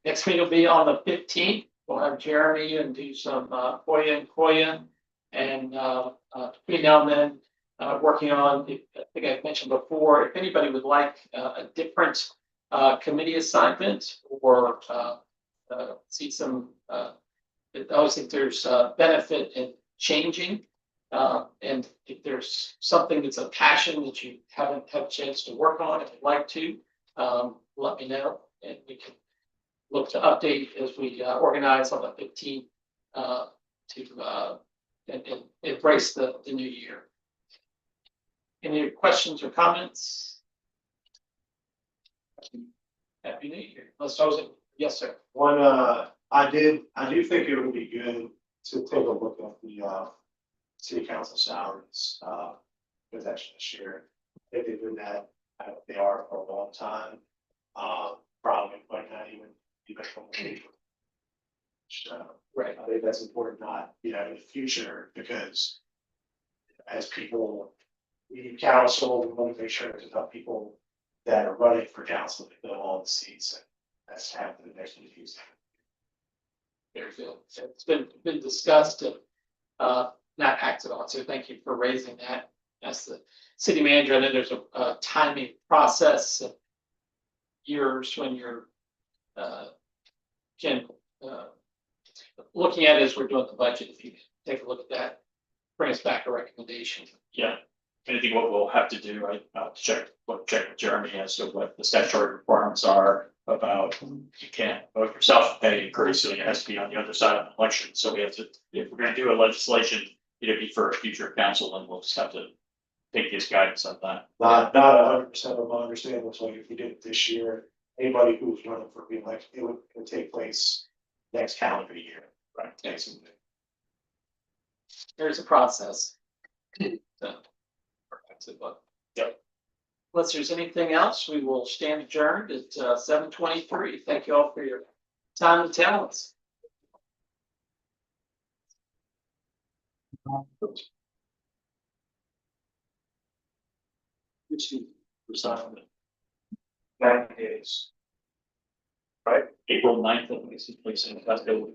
next meeting will be on the 15th. We'll have Jeremy and do some Koya and Koya. And between now and then, working on, I think I've mentioned before, if anybody would like a different committee assignment or see some, I always think there's benefit in changing. And if there's something that's a passion that you haven't had a chance to work on, if you'd like to, let me know and we can look to update as we organize on the 15th and embrace the new year. Any questions or comments? Happy New Year. Let's close it. Yes, sir. I do think it would be good to take a look at the city council salaries, protection this year. They've been doing that, they are for a long time. Probably might not even from Right. I think that's important, not, in the future, because as people leave council, we want to make sure there's enough people that are running for council to fill all the seats, and that's happening next few years. Very good. So it's been discussed and not acted on. So thank you for raising that. As the city manager, I know there's a timing process of years when you're looking at it as we're doing the budget. If you take a look at that, bring us back a recommendation. Yeah, and I think what we'll have to do, I'll check with Jeremy as to what the statutory requirements are about. You can't vote yourself, pay increase, so it has to be on the other side of an election. So we have to, if we're gonna do a legislation, it'd be for a future council, and we'll just have to take his guidance on that. Not 100% of my understanding, looks like if we did it this year, anybody who was running for reelection, it would take place next calendar year. Right. Next. There's a process. So, but, Yep. unless there's anything else, we will stand adjourned at 7:23. Thank you all for your time and talents. Resign. 90 days. April 9th, I think is the place in Costco.